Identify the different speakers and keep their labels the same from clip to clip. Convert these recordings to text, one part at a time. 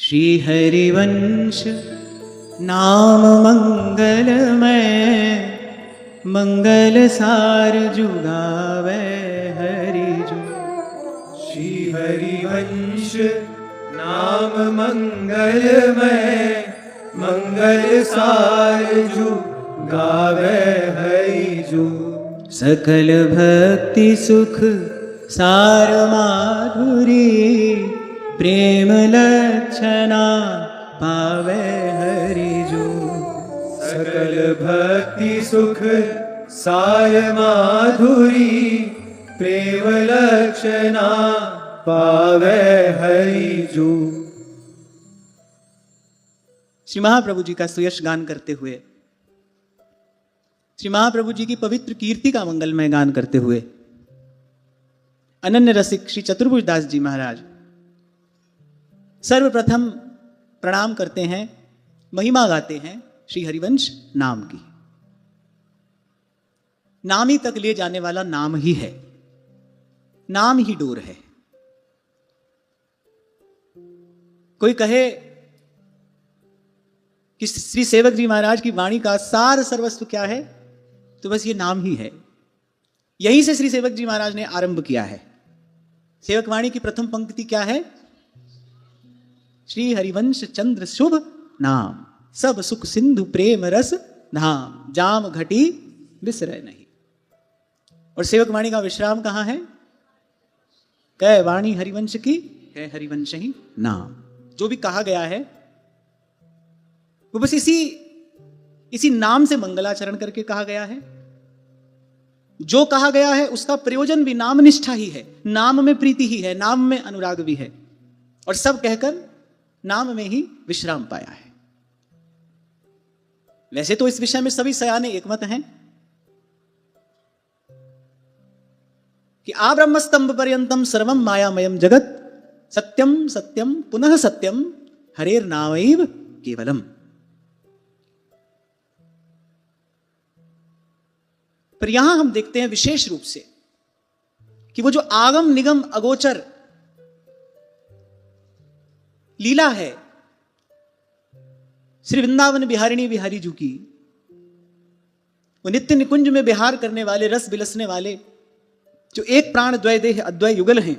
Speaker 1: श्री हरिवंश नाम मंगलमय, मंगल सार जुगावे हरिजु।
Speaker 2: श्री हरिवंश नाम मंगलमय, मंगल सार जुगावे हरिजु।
Speaker 1: सकल भक्ति सुख सार माधुरी, प्रेम लक्षणा पावे हरिजु।
Speaker 2: सकल भक्ति सुख सार माधुरी, प्रेम लक्षणा पावे हरिजु।
Speaker 1: श्री महाप्रभु जी का सुयश गान करते हुए, श्री महाप्रभु जी की पवित्र कीर्ति का मंगलमय गान करते हुए अनन्य रसिक श्री चतुर्भुज दास जी महाराज सर्वप्रथम प्रणाम करते हैं, महिमा गाते हैं श्री हरिवंश नाम की। नाम ही तक ले जाने वाला नाम ही है, नाम ही डोर है। कोई कहे कि श्री सेवक जी महाराज की वाणी का सार सर्वस्व क्या है, तो बस ये नाम ही है। यहीं से श्री सेवक जी महाराज ने आरंभ किया है। सेवक वाणी की प्रथम पंक्ति क्या है? श्री हरिवंश चंद्र शुभ नाम, सब सुख सिंधु प्रेम रस धाम, जाम घटी बिसरे नहीं। और सेवक वाणी का विश्राम कहां है? कह वाणी हरिवंश की, है हरिवंश ही नाम। जो भी कहा गया है वो बस इसी नाम से मंगलाचरण करके कहा गया है। जो कहा गया है उसका प्रयोजन भी नाम निष्ठा ही है, नाम में प्रीति ही है, नाम में अनुराग भी है, और सब कहकर नाम में ही विश्राम पाया है। वैसे तो इस विषय में सभी सयाने एकमत हैं कि आ ब्रह्मस्तंभ पर्यंतम सर्वम मायामयम जगत, सत्यम सत्यम पुनः सत्यम, हरेर नामैव केवलम। पर यहां हम देखते हैं विशेष रूप से कि वो जो आगम निगम अगोचर लीला है श्री वृंदावन बिहारिणी बिहारी जू की, वो नित्य निकुंज में बिहार करने वाले, रस बिलसने वाले, जो एक प्राण द्वय देह अद्वय युगल हैं,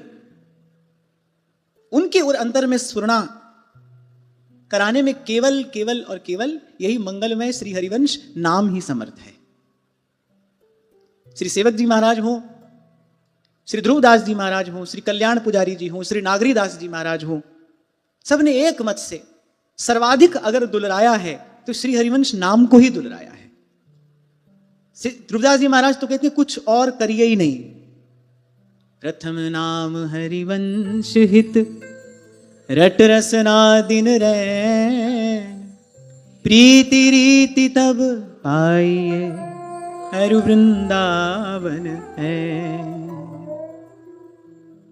Speaker 1: उनके और अंतर में स्फुरना कराने में केवल केवल और केवल यही मंगलमय श्री हरिवंश नाम ही समर्थ है। श्री सेवक जी महाराज हो, श्री ध्रुवदास जी महाराज हो, श्री कल्याण पुजारी जी हो, श्री नागरी दास जी महाराज हो, सबने एक मत से सर्वाधिक अगर दुलराया है तो श्री हरिवंश नाम को ही दुलराया है। ध्रुवदास जी महाराज तो कहते हैं कुछ और करिए ही नहीं। प्रथम नाम हरिवंश हित, रट रसना दिन रैन, प्रीति रीति तब पाइए हरु वृंदावन है।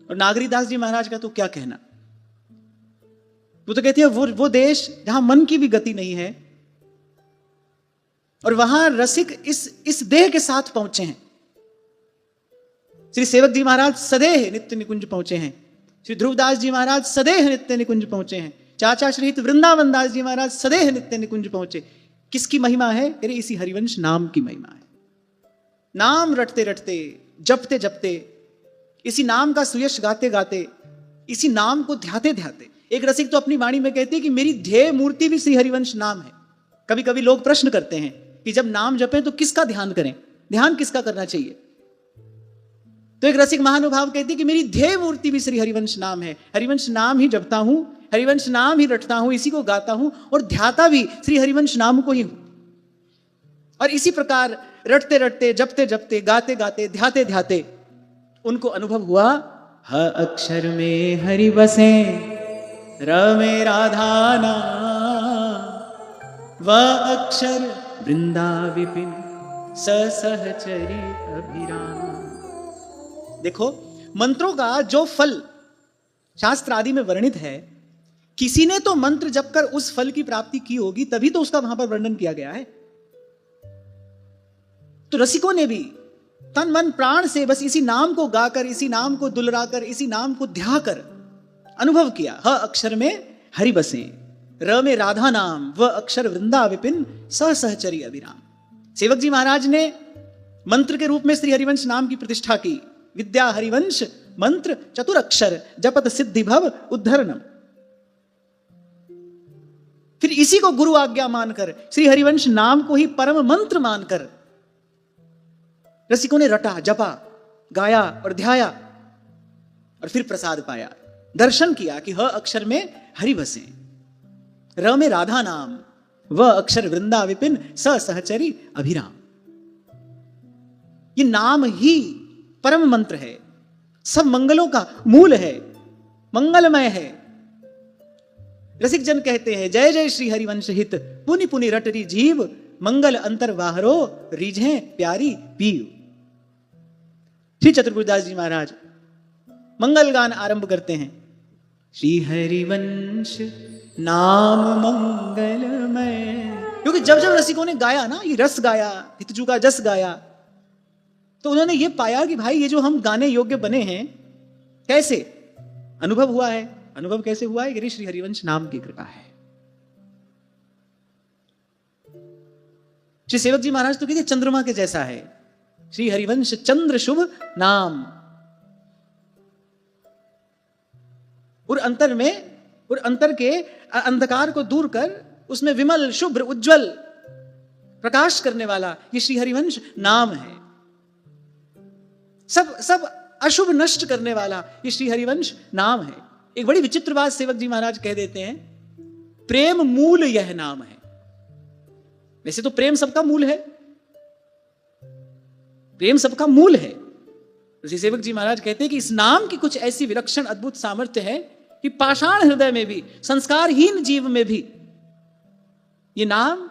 Speaker 1: और नागरी दास जी महाराज का तो क्या कहना, वो तो कहती है वो देश जहां मन की भी गति नहीं है और वहां रसिक इस देह के साथ पहुंचे हैं। श्री सेवक जी महाराज सदैह नित्य निकुंज पहुंचे हैं, श्री ध्रुवदास जी महाराज सदैह नित्य निकुंज पहुंचे हैं, चाचा श्रीहित वृंदावन दास जी महाराज सदैह नित्य निकुंज पहुंचे। किसकी महिमा है? अरे इसी हरिवंश नाम की महिमा है। नाम रटते रटते, जपते जपते, इसी नाम का सुयश गाते गाते, इसी नाम को ध्याते ध्याते, एक रसिक तो अपनी वाणी में कहते हैं कि मेरी ध्येय मूर्ति भी श्री हरिवंश नाम है। कभी कभी लोग प्रश्न करते हैं कि जब नाम जपें तो किसका ध्यान करें, ध्यान किसका करना चाहिए? तो एक रसिक महानुभाव कहते हैं कि मेरी ध्येय मूर्ति भी श्री हरिवंश नाम है। हरिवंश नाम ही जपता हूं, हरिवंश नाम ही रटता हूं, इसी को गाता हूं और ध्याता भी श्री हरिवंश नाम को ही हूं। और इसी प्रकार रटते रटते, जपते जपते, गाते गाते, ध्याते ध्याते उनको अनुभव हुआ, ह अक्षर में हरि बसे रमे राधाना, व अक्षर वृंदा विपिन सहचरी अभिराम। देखो, मंत्रों का जो फल शास्त्र आदि में वर्णित है, किसी ने तो मंत्र जप कर उस फल की प्राप्ति की होगी, तभी तो उसका वहां पर वर्णन किया गया है। तो रसिकों ने भी तन मन प्राण से बस इसी नाम को गाकर, इसी नाम को दुलराकर, इसी नाम को ध्याकर अनुभव किया। ह अक्षर में हरि बसे, र में राधा नाम, व अक्षर वृंदा विपिन, स सहचरी अभिराम। सेवक जी महाराज ने मंत्र के रूप में श्री हरिवंश नाम की प्रतिष्ठा की। विद्या हरिवंश मंत्र चतुर अक्षर, जपत सिद्धि भव उद्धरणम। फिर इसी को गुरु आज्ञा मानकर, श्री हरिवंश नाम को ही परम मंत्र मानकर रसिकों ने रटा, जपा, गाया और ध्याया और फिर प्रसाद पाया। दर्शन किया कि ह अक्षर में हरि बसे, र में राधा नाम, व अक्षर वृंदा विपिन, स सहचरी अभिराम। ये नाम ही परम मंत्र है, सब मंगलों का मूल है, मंगलमय है। रसिक जन कहते हैं, जय जय श्री हरिवंश हित, पुनि पुनि रटरी जीव, मंगल अंतर वाहरो, रीझे प्यारी पीव। श्री चतुर्भुजदास जी महाराज मंगल गान आरंभ करते हैं। श्री हरिवंश नाम मंगलमय। क्योंकि जब जब रसिकों ने गाया ना, ये रस गाया, हितजू का जस गाया, तो उन्होंने ये पाया कि भाई ये जो हम गाने योग्य बने हैं, कैसे अनुभव हुआ है। अनुभव कैसे हुआ है? श्री हरिवंश नाम की कृपा है। श्री सेवक जी महाराज तो कहते चंद्रमा के जैसा है श्री हरिवंश, चंद्र शुभ नाम। और अंतर के अंधकार को दूर कर उसमें विमल शुभ्र उज्जवल प्रकाश करने वाला ये श्री हरिवंश नाम है। सब अशुभ नष्ट करने वाला ये श्री हरिवंश नाम है। एक बड़ी विचित्र बात सेवक जी महाराज कह देते हैं, प्रेम मूल यह नाम है। वैसे तो प्रेम सबका मूल है, प्रेम सबका मूल है। श्री सेवक जी महाराज कहते हैं कि इस नाम की कुछ ऐसी विलक्षण अद्भुत सामर्थ्य है कि पाषाण हृदय में भी, संस्कारहीन जीव में भी ये नाम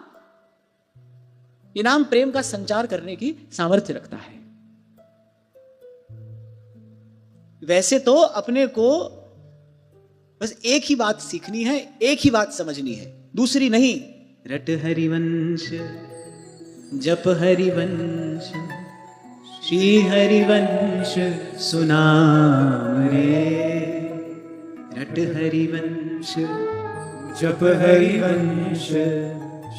Speaker 1: प्रेम का संचार करने की सामर्थ्य रखता है। वैसे तो अपने को बस एक ही बात सीखनी है, एक ही बात समझनी है, दूसरी नहीं। रट हरिवंश जप हरिवंश, श्री हरिवंश सुनाम रे। रट हरिवंश
Speaker 2: जप हरिवंश,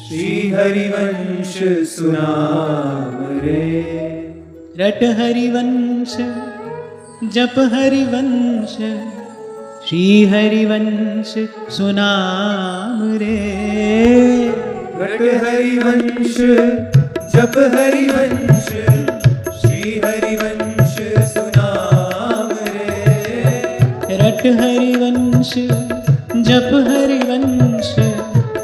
Speaker 2: श्री हरिवंश सुनाम रे।
Speaker 1: रट हरिवंश जप हरिवंश, श्री हरिवंश सुनाम रे।
Speaker 2: रट हरिवंश जप हरिवंश, श्री हरिवंश सुनाम रे।
Speaker 1: रट हरिवंश जप हरिवंश,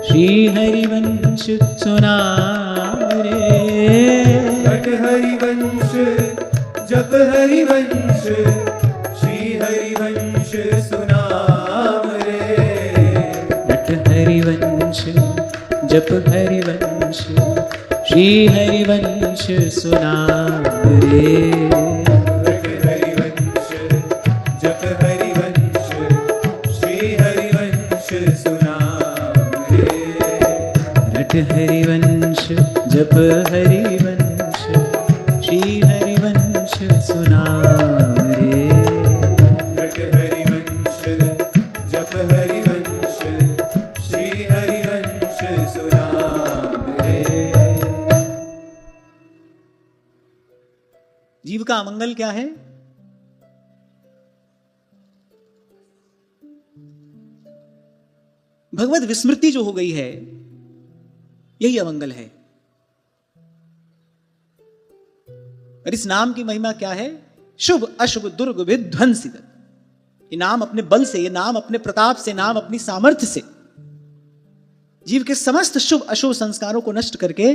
Speaker 1: श्री हरिवंश सुनाम रे।
Speaker 2: रट हरिवंश जप हरिवंश, श्री हरिवंश सुनाम रे।
Speaker 1: रट हरिवंश जप हरिवंश, श्री हरिवंश सुनाम रे।
Speaker 2: रट हरिवंश जप हरिवंश, श्री हरिवंश सुनाम रे।
Speaker 1: रट हरिवंश जप हरिवंश, श्री हरिवंश सुनाम रे।
Speaker 2: रट हरिवंश जप हरिवंश, श्री हरिवंश सुनाम रे।
Speaker 1: जीव का अमंगल क्या है? भगवत विस्मृति जो हो गई है, यही अमंगल है। और इस नाम की महिमा क्या है? शुभ अशुभ दुर्ग विध्वंसित। ये नाम अपने बल से, ये नाम अपने प्रताप से, नाम अपनी सामर्थ्य से जीव के समस्त शुभ अशुभ संस्कारों को नष्ट करके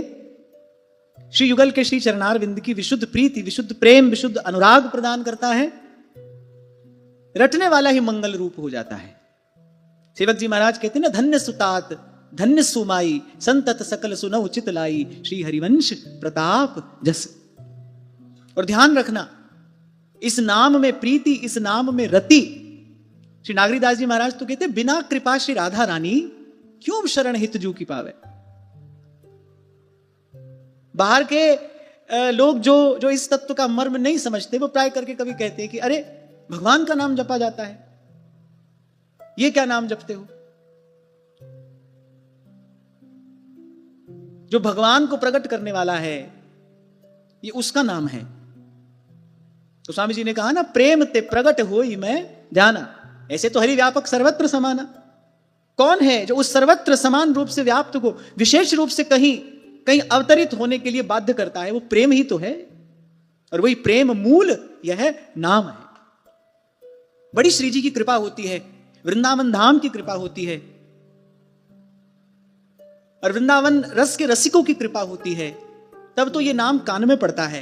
Speaker 1: श्री युगल के श्री चरणारविंद की विशुद्ध प्रीति, विशुद्ध प्रेम, विशुद्ध अनुराग प्रदान करता है। रटने वाला ही मंगल रूप हो जाता है। सेवक जी महाराज कहते हैं ना, धन्य सुतात धन्य सुमाई, संतत सकल सुनौ चित लाई, श्री हरिवंश प्रताप जस। और ध्यान रखना, इस नाम में प्रीति, इस नाम में रति। श्री नागरीदास जी महाराज तो कहते, बिना कृपा श्री राधा रानी, क्यों शरण हित जू की पावे। बाहर के लोग जो इस तत्व का मर्म नहीं समझते, वो प्राय करके कभी कहते हैं कि अरे भगवान का नाम जपा जाता है, ये क्या नाम जपते हो। जो भगवान को प्रकट करने वाला है, ये उसका नाम है। तो स्वामी जी ने कहा ना, प्रेम ते प्रकट होई मैं ध्याना, ऐसे तो हरि व्यापक सर्वत्र समाना। कौन है जो उस सर्वत्र समान रूप से व्याप्त को विशेष रूप से कहीं कहीं अवतरित होने के लिए बाध्य करता है? वो प्रेम ही तो है, और वही प्रेम मूल यह नाम है। बड़ी श्री जी की कृपा होती है, वृंदावन धाम की कृपा होती है, और वृंदावन रस के रसिकों की कृपा होती है, तब तो ये नाम कान में पड़ता है,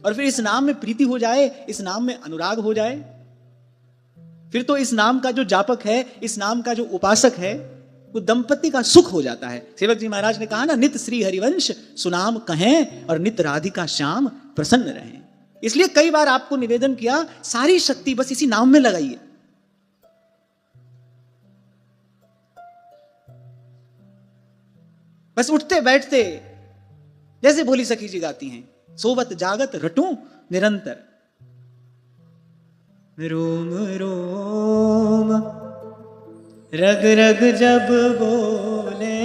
Speaker 1: और फिर इस नाम में प्रीति हो जाए, इस नाम में अनुराग हो जाए, फिर तो इस नाम का जो जापक है, इस नाम का जो उपासक है, वो दंपति का सुख हो जाता है। सेवक जी महाराज ने कहा ना, नित श्री हरिवंश सुनाम कहें और नित राधिका श्याम प्रसन्न रहें। इसलिए कई बार आपको निवेदन किया, सारी शक्ति बस इसी नाम में लगाइए। बस उठते बैठते जैसे भोली सखी जी गाती हैं, सोवत जागत रटूं निरंतर, रोम रोम रग रग जब बोले,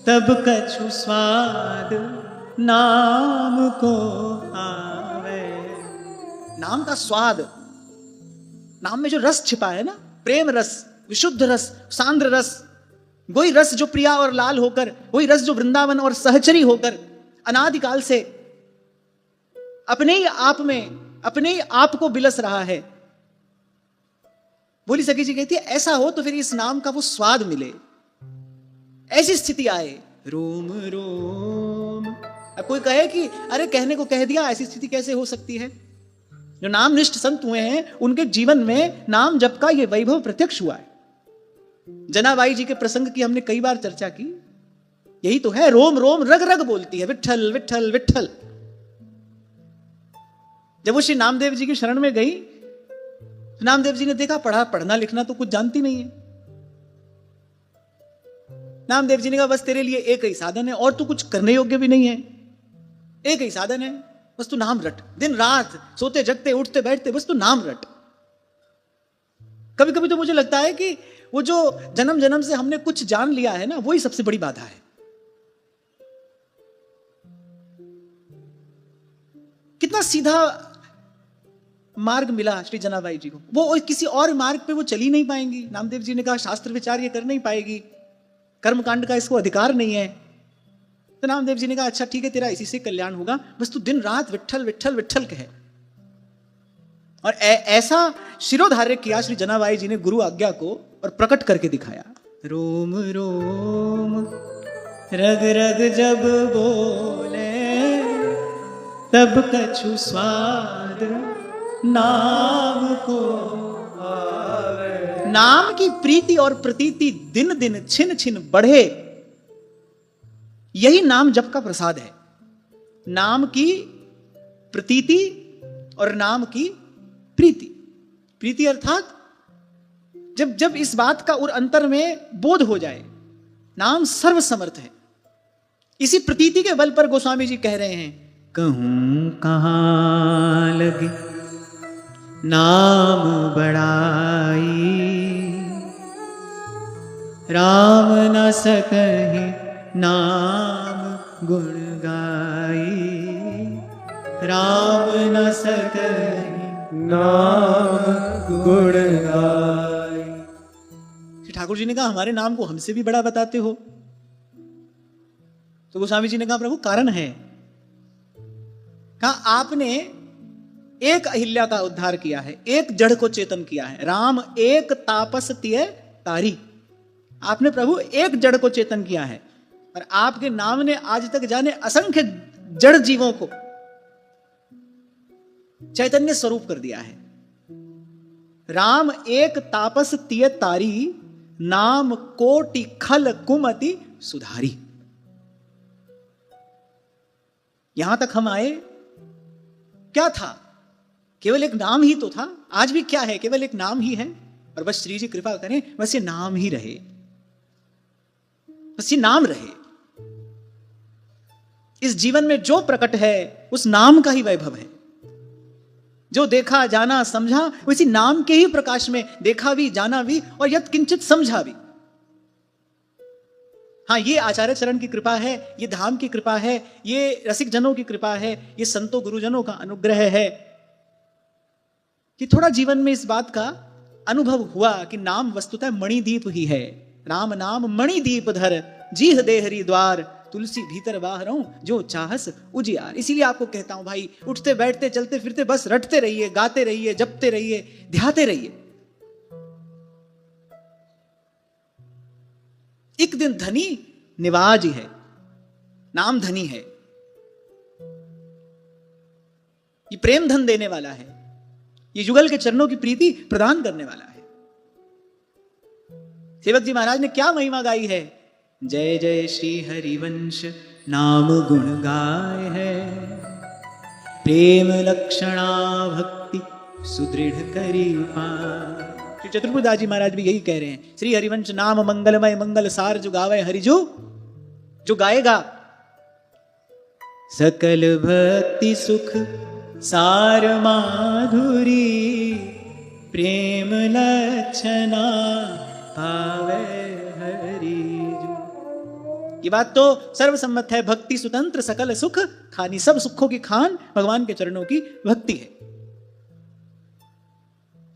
Speaker 1: तब कछु स्वाद नाम को आवे। नाम का स्वाद, नाम में जो रस छिपा है ना, प्रेम रस, विशुद्ध रस, सांद्र रस, वही रस जो प्रिया और लाल होकर, वही रस जो वृंदावन और सहचरी होकर अनादिकाल से अपने ही आप में, अपने ही आप को बिलस रहा है। बोली सखी जी कहती है, ऐसा हो तो फिर इस नाम का वो स्वाद मिले, ऐसी स्थिति आए। रोम रोम। अब कोई कहे कि अरे कहने को कह दिया, ऐसी स्थिति कैसे हो सकती है? जो नाम निष्ठ संत हुए हैं, उनके जीवन में नाम जप का ये वैभव प्रत्यक्ष हुआ है। जनाबाई जी के प्रसंग की हमने कई बार चर्चा की। यही तो है, रोम रोम रग रग बोलती है, विठ्ठल विठ्ठल विठ्ठल। जब वो श्री नामदेव जी की शरण में गई, तो नामदेव जी ने देखा पढ़ना लिखना तो कुछ जानती नहीं है। नामदेव जी ने कहा, बस तेरे लिए एक ही साधन है, और तू कुछ करने योग्य भी नहीं है, एक ही साधन है, बस तू नाम रट। दिन रात सोते जगते उठते बैठते बस तू नाम रट। कभी कभी तो मुझे लगता है कि वो जो जन्म जन्म से हमने कुछ जान लिया है ना, वही सबसे बड़ी बाधा है। कितना सीधा मार्ग मिला श्री जनाबाई जी को, वो किसी और मार्ग पे वो चली नहीं पाएंगी। नामदेव जी ने कहा, शास्त्र विचार ये कर नहीं पाएगी, कर्मकांड का इसको अधिकार नहीं है। तो नामदेव जी ने कहा, अच्छा ठीक है, तेरा इसी से कल्याण होगा, बस तू दिन रात विठ्ठल विठ्ठल विठ्ठल कहे। और ऐसा शिरोधार्य किया श्री जनाबाई जी ने गुरु आज्ञा को, और प्रकट करके दिखाया। रोम रोम रग रग जब बोले, तब कछु स्वाद नाम को आवे। नाम की प्रीति और प्रतीति दिन दिन छिन छिन बढ़े, यही नाम जप का प्रसाद है। नाम की प्रतीति और नाम की प्रीति। प्रीति अर्थात जब जब इस बात का और अंतर में बोध हो जाए, नाम सर्व समर्थ है। इसी प्रतीति के बल पर गोस्वामी जी कह रहे हैं, कहूं कहां लगी नाम बड़ाई, राम न सकहि नाम गुण गाई, राम न सकहि
Speaker 2: नाम गुण गाई।
Speaker 1: श्री ठाकुर जी ने कहा, हमारे नाम को हमसे भी बड़ा बताते हो? तो गोस्वामी जी ने कहा, प्रभु कारण है। कहा, आपने एक अहिल्या का उद्धार किया है, एक जड़ को चेतन किया है। राम एक तापस तिय तारी। आपने प्रभु एक जड़ को चेतन किया है, और आपके नाम ने आज तक जाने असंख्य जड़ जीवों को चैतन्य स्वरूप कर दिया है। राम एक तापस तिय तारी, नाम कोटि खल कुमति सुधारी। यहां तक हम आए, क्या था? केवल एक नाम ही तो था। आज भी क्या है? केवल एक नाम ही है, और बस श्री जी कृपा करें, बस ये नाम ही रहे, बस ये नाम रहे। इस जीवन में जो प्रकट है उस नाम का ही वैभव है। जो देखा जाना समझा, वो इसी नाम के ही प्रकाश में देखा भी, जाना भी, और यत् किंचित समझा भी। हाँ, ये आचार्य चरण की कृपा है, ये धाम की कृपा है, ये रसिक जनों की कृपा है, ये संतों गुरुजनों का अनुग्रह है कि थोड़ा जीवन में इस बात का अनुभव हुआ कि नाम वस्तुतः मणिदीप ही है। राम नाम मणिदीप धर, जीह दे हरि द्वार, तुलसी भीतर बाहरों जो चाहस उजियार। इसीलिए आपको कहता हूं भाई, उठते बैठते चलते फिरते बस रटते रहिए, गाते रहिए, जपते रहिए, ध्याते रहिए। एक दिन धनी निवाज है, नाम धनी है, ये प्रेम धन देने वाला है, ये युगल के चरणों की प्रीति प्रदान करने वाला है। सेवक जी महाराज ने क्या महिमा गाई है, जय जय श्री हरिवंश नाम गुण गाय है, प्रेम लक्षणा भक्ति सुदृढ़ करी पाए। श्री चतुर्भुजदास जी महाराज भी यही कह रहे हैं, श्री हरिवंश नाम मंगलमय, मंगल सार जो गावे हरिजू, जो गाएगा सकल भक्ति सुख सार माधुरी, प्रेम लक्षणा पावे हरिजू। ये बात तो सर्वसम्मत है, भक्ति स्वतंत्र सकल सुख खानी, सब सुखों की खान भगवान के चरणों की भक्ति है।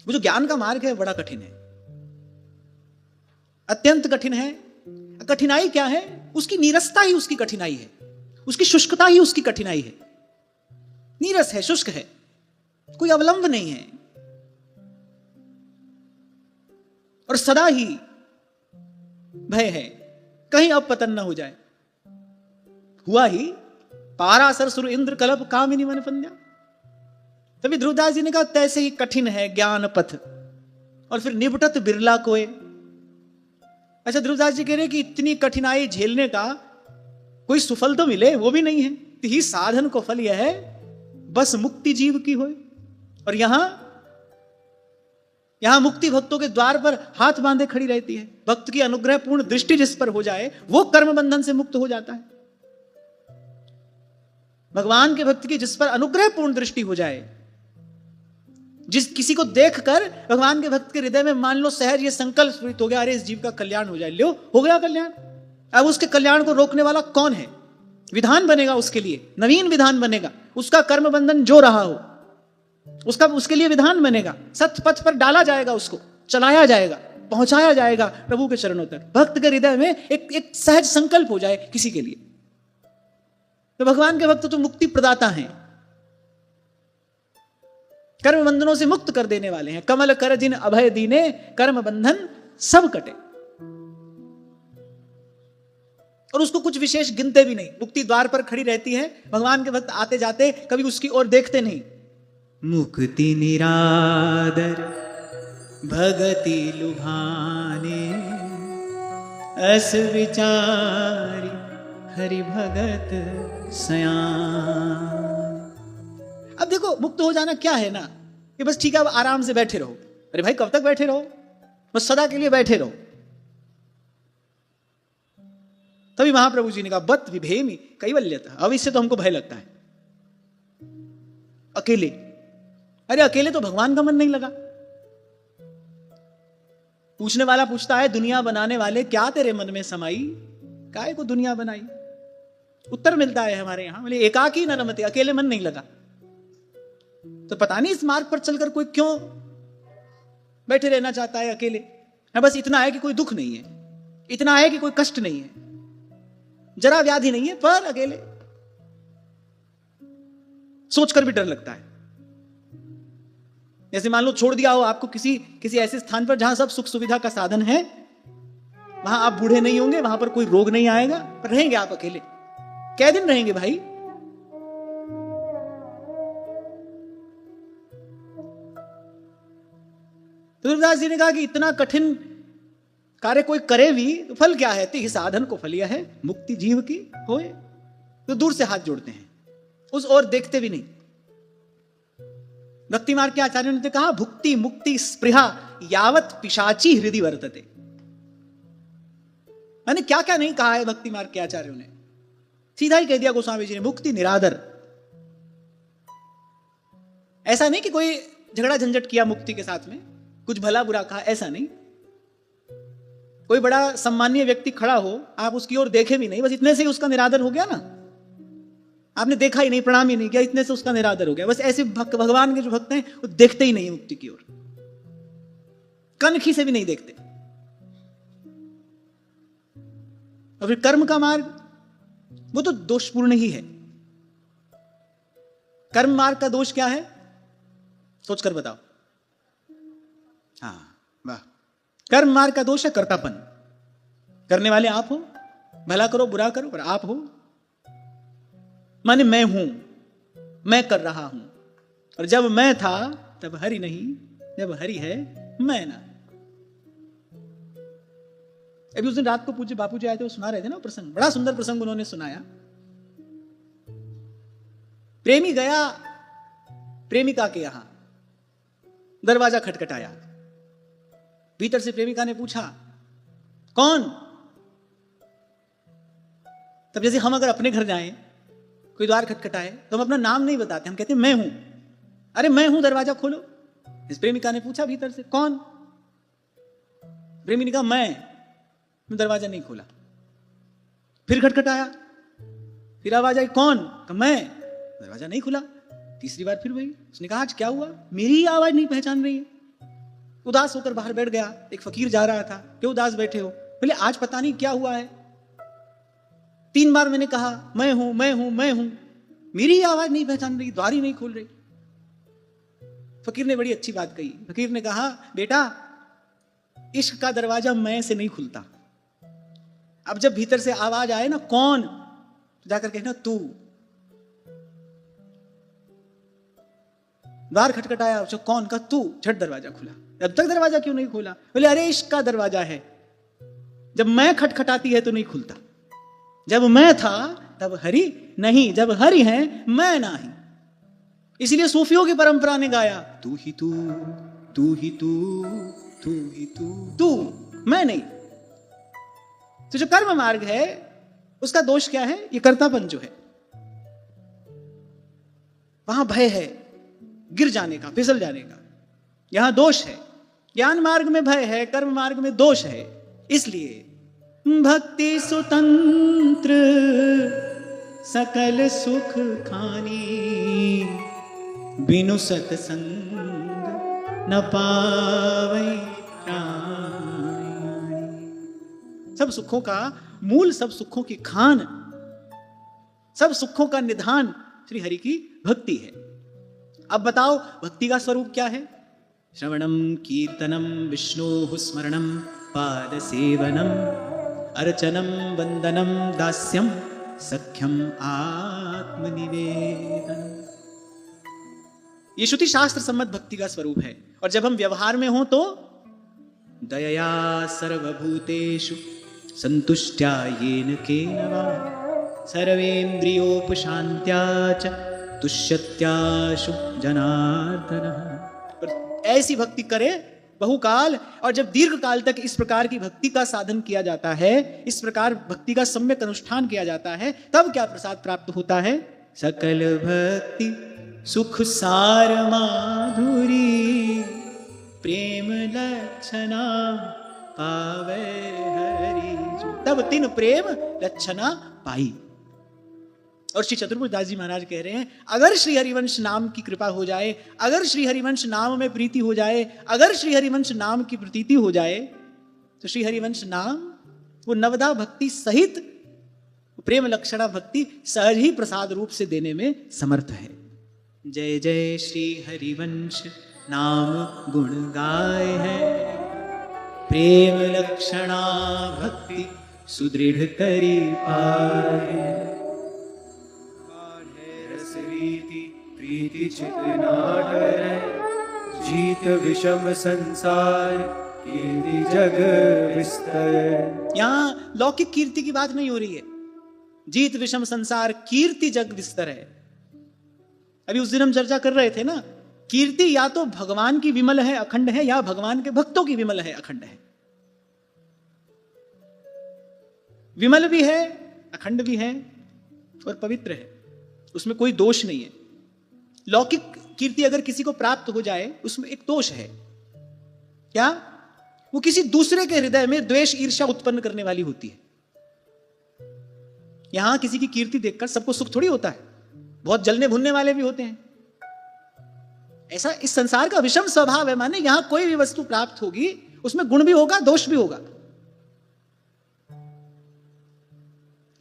Speaker 1: वो जो ज्ञान का मार्ग है बड़ा कठिन है, अत्यंत कठिन है। कठिनाई क्या है, उसकी नीरसता ही उसकी कठिनाई है, उसकी शुष्कता ही उसकी कठिनाई है। नीरस है, शुष्क है, कोई अवलंब नहीं है, और सदा ही भय है कहीं अब पतन न हो जाए। हुआ ही पारासर सुर इंद्र कलप कामिनी मन पंद्या। तभी ध्रुवदास जी ने कहा तैसे ही कठिन है ज्ञान पथ, और फिर निबटत बिरला कोय। अच्छा, ध्रुवदास जी कह रहे कि इतनी कठिनाई झेलने का कोई सुफल तो मिले, वो भी नहीं है। ही साधन को फल यह है बस मुक्ति जीव की होए। और यहां मुक्ति भक्तों के द्वार पर हाथ बांधे खड़ी रहती है। भक्त की अनुग्रह पूर्ण दृष्टि जिस पर हो जाए वो कर्म बंधन से मुक्त हो जाता है। भगवान के भक्त की जिस पर अनुग्रह पूर्ण दृष्टि हो जाए, जिस किसी को देखकर भगवान के भक्त के हृदय में मान लो सहज ये संकल्प स्फुरित हो गया, अरे इस जीव का कल्याण हो जाए, लो हो गया कल्याण। अब उसके कल्याण को रोकने वाला कौन है? विधान बनेगा उसके लिए, नवीन विधान बनेगा। उसका कर्म बंधन जो रहा हो उसके लिए विधान बनेगा, सत्य पथ पर डाला जाएगा, उसको चलाया जाएगा, पहुंचाया जाएगा प्रभु के चरणों तक। भक्त के हृदय में एक सहज संकल्प हो जाए किसी के लिए, तो भगवान के भक्त तो मुक्ति प्रदाता हैं, कर्म बंधनों से मुक्त कर देने वाले हैं। कमल कर जिन अभय दीने, कर्म बंधन सब कटे। और उसको कुछ विशेष गिनते भी नहीं, मुक्ति द्वार पर खड़ी रहती है, भगवान के भक्त आते जाते कभी उसकी ओर देखते नहीं। मुक्ति निरादर भगति लुभाने, अस विचारी हरि भगत सयान। अब देखो, मुक्त हो जाना क्या है ना, कि बस ठीक है अब आराम से बैठे रहो। अरे भाई कब तक बैठे रहो, बस सदा के लिए बैठे रहो। तभी महाप्रभु जी ने कहा बत विभेमी कैवल्यतः। अब इससे तो हमको भय लगता है, अकेले। अरे अकेले तो भगवान का मन नहीं लगा। पूछने वाला पूछता है, दुनिया बनाने वाले क्या तेरे मन में समाई, काहे को दुनिया बनाई? उत्तर मिलता है हमारे यहां, बोले एकाकी न रमते, अकेले मन नहीं लगा। तो पता नहीं इस मार्ग पर चलकर कोई क्यों बैठे रहना चाहता है अकेले। बस इतना है कि कोई दुख नहीं है, इतना है कि कोई कष्ट नहीं है, जरा व्याधि नहीं है, पर अकेले सोचकर भी डर लगता है। जैसे मान लो छोड़ दिया हो आपको किसी ऐसे स्थान पर जहां सब सुख सुविधा का साधन है, वहां आप बूढ़े नहीं होंगे, वहां पर कोई रोग नहीं आएगा, पर रहेंगे आप अकेले। कै दिन रहेंगे भाई? तुलसीदास जी ने कहा कि इतना कठिन कार्य कोई करे भी तो फल क्या है? ती साधन को फल यह है मुक्ति जीव की होए। तो दूर से हाथ जोड़ते हैं, उस ओर देखते भी नहीं। भक्ति मार्ग के आचार्यों ने कहा भुक्ति मुक्ति स्पृहा यावत पिशाची हृदय वर्तते। मैंने क्या क्या नहीं कहा है भक्ति मार्ग के आचार्यों ने, सीधा ही कह दिया गोस्वामी जी ने, मुक्ति निरादर। ऐसा नहीं कि कोई झगड़ा झंझट किया मुक्ति के साथ में, कुछ भला बुरा कहा, ऐसा नहीं। कोई बड़ा सम्मानीय व्यक्ति खड़ा हो, आप उसकी ओर देखे भी नहीं, बस इतने से ही उसका निरादर हो गया ना। आपने देखा ही नहीं, प्रणाम ही नहीं किया, इतने से उसका निरादर हो गया। बस ऐसे भगवान के जो भक्त हैं वो देखते ही नहीं मुक्ति की ओर, कनखी से भी नहीं देखते। और फिर कर्म का मार्ग वो तो दोषपूर्ण ही है। कर्म मार्ग का दोष क्या है, सोचकर बताओ। हाँ वाह, कर्म मार्ग का दोष है कर्तापन। करने वाले आप हो, भला करो बुरा करो पर आप हो, माने मैं हूं, मैं कर रहा हूं। और जब मैं था तब हरि नहीं, जब हरि है मैं ना। अभी उस दिन रात को पूज्य बापू जी आए थे, वो सुना रहे थे ना प्रसंग, बड़ा सुंदर प्रसंग उन्होंने सुनाया। प्रेमी गया प्रेमिका के यहां, दरवाजा खटखटाया। भीतर से प्रेमिका ने पूछा कौन। तब जैसे हम अगर अपने घर जाएं, कोई द्वार खटखटाए तो हम अपना नाम नहीं बताते, हम कहते हैं मैं हूं। अरे मैं हूं, दरवाजा खोलो। इस प्रेमिका ने पूछा भीतर से कौन। प्रेमी ने कहा मैं दरवाजा नहीं खोला। फिर खटखटाया, फिर आवाज आई कौन, कहा मैं, दरवाजा नहीं खुला। तीसरी बार फिर वही। उसने कहा आज क्या हुआ, मेरी ही आवाज नहीं पहचान रही है। उदास होकर बाहर बैठ गया। एक फकीर जा रहा था, क्यों उदास बैठे हो। बोले आज पता नहीं क्या हुआ है, 3 बार मैंने कहा मैं हूं मैं हूं मैं हूं, मेरी ही आवाज नहीं पहचान रही, द्वार ही नहीं खोल रही। फकीर ने बड़ी अच्छी बात कही। फकीर ने कहा बेटा, इश्क का दरवाजा मैं से नहीं खुलता। अब जब भीतर से आवाज आए ना कौन, तो जाकर कहना तू। द्वार खटखटाया, उसको कौन, का तू। झट दरवाजा खुला। अब तक दरवाजा क्यों नहीं खोला। बोले अरे इश्क का दरवाजा है, जब मैं खटखटाती है तो नहीं खुलता। जब मैं था तब हरि नहीं, जब हरि है मैं नहीं। इसलिए सूफियों की परंपरा ने गाया तू ही तू, तू ही तू, तू ही तू, तू मैं नहीं। तो जो कर्म मार्ग है उसका दोष क्या है, ये कर्तापन जो है। वहां भय है गिर जाने का, फिसल जाने का, यहां दोष है। ज्ञान मार्ग में भय है, कर्म मार्ग में दोष है। इसलिए भक्ति स्वतंत्र सकल सुख खानी, बिनु सतसंग न पावै प्राणी। सब सुखों का मूल, सब सुखों की खान, सब सुखों का निधान श्री हरि की भक्ति है। अब बताओ भक्ति का स्वरूप क्या है। श्रवणम कीर्तनम विष्णु स्मरणम पाद सेवनम अर्चनम वंदनम दास्यम सख्यम आत्मनिवेदन। ये श्रुति शास्त्र सम्मत भक्ति का स्वरूप है। और जब हम व्यवहार में हो तो दयया सर्वभूतेषु संतुष्ट्या येन केन वा सर्वेन्द्रियोपशान्त्या च तुष्यत्याशु जनार्दनः। और ऐसी भक्ति करे बहुकाल, और जब दीर्घ काल तक इस प्रकार की भक्ति का साधन किया जाता है, इस प्रकार भक्ति का सम्यक अनुष्ठान किया जाता है, तब क्या प्रसाद प्राप्त होता है। सकल भक्ति सुख सार माधुरी, प्रेम लक्षणा पावे हरि जो। तब 3 प्रेम लक्षणा पाई। और श्री चतुर्भुज दास जी महाराज कह रहे हैं अगर श्री हरिवंश नाम की कृपा हो जाए, अगर श्री हरिवंश नाम में प्रीति हो जाए, अगर श्री हरिवंश नाम की प्रतीति हो जाए, तो श्री हरिवंश नाम वो नवदा भक्ति सहित प्रेम लक्षणा भक्ति सहज ही प्रसाद रूप से देने में समर्थ है। जय जय श्री हरिवंश नाम गुण गाय है, प्रेम लक्षणा भक्ति सुदृढ़ करी पाए।
Speaker 2: प्रीति चित नाट है, जीत विषम संसार कीर्ति जग विस्तर।
Speaker 1: यहां लौकिक कीर्ति की बात नहीं हो रही है। जीत विषम संसार कीर्ति जग विस्तर है। अभी उस दिन हम चर्चा कर रहे थे ना, कीर्ति या तो भगवान की विमल है अखंड है, या भगवान के भक्तों की विमल है अखंड है। विमल भी है, अखंड भी है और पवित्र है, उसमें कोई दोष नहीं है। लौकिक कीर्ति अगर किसी को प्राप्त हो जाए उसमें एक दोष है। क्या? वो किसी दूसरे के हृदय में द्वेष ईर्ष्या उत्पन्न करने वाली होती है। यहां किसी की कीर्ति देखकर सबको सुख थोड़ी होता है, बहुत जलने भुनने वाले भी होते हैं। ऐसा इस संसार का विषम स्वभाव है। माने यहां कोई भी वस्तु प्राप्त होगी उसमें गुण भी होगा, दोष भी होगा,